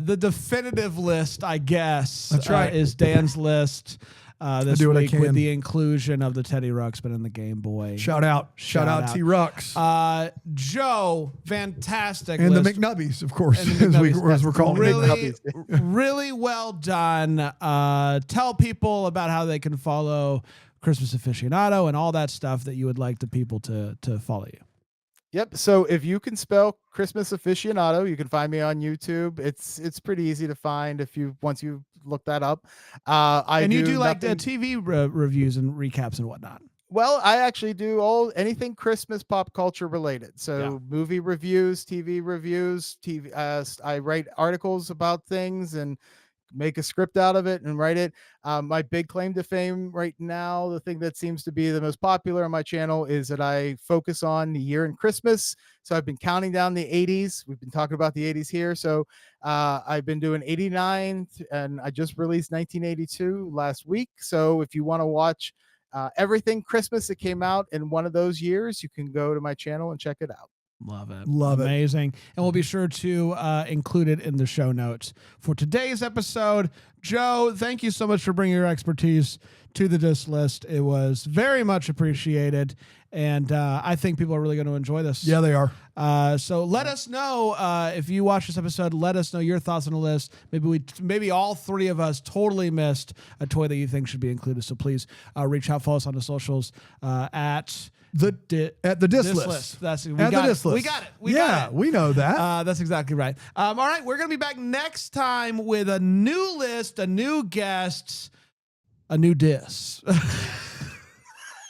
The definitive list, I guess. That's right. Is Dan's list this do what I week with can. the inclusion of the Teddy Ruxpin and the Game Boy. Shout out T-Rux. Joe, fantastic. And the list. McNubbies, of course, And the as we're calling really, it. really well done. Tell people about how they can follow Christmas Aficionado and all that stuff that you would like the people to follow you. Yep. So if you can spell Christmas Aficionado, you can find me on YouTube. It's pretty easy to find once you look that up. You do like the TV reviews and recaps and whatnot. Well, I actually do anything Christmas pop culture related. So movie reviews, TV reviews, I write articles about things and make a script out of it and write it. My big claim to fame right now, the thing that seems to be the most popular on my channel, is that I focus on the year in Christmas. So I've been counting down the 80s. We've been talking about the 80s here. So I've been doing 89 and I just released 1982 last week. So if you want to watch everything Christmas that came out in one of those years, you can go to my channel and check it out. Love it. Amazing. And we'll be sure to include it in the show notes for today's episode. Joe, thank you so much for bringing your expertise to the disc list. It was very much appreciated. And I think people are really going to enjoy this. Yeah, they are. So let us know if you watch this episode. Let us know your thoughts on the list. Maybe all 3 of us totally missed a toy that you think should be included. So please reach out, follow us on the socials at the disc list. We got it. We know that. That's exactly right. All right, we're gonna be back next time with a new list, a new guest, a new disc.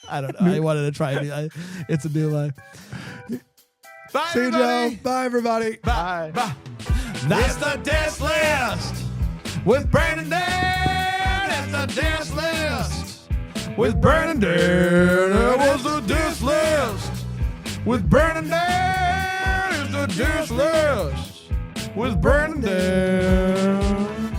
I don't know. I wanted to try it. It's a new life. Bye, See you, everybody. Joe. Bye, everybody. Bye. Bye. That's the disc list with Brandon Dan. That's the disc list with Brandon Dan. That was the disc list with Brandon Dan. It's the disc list with Brandon Dan.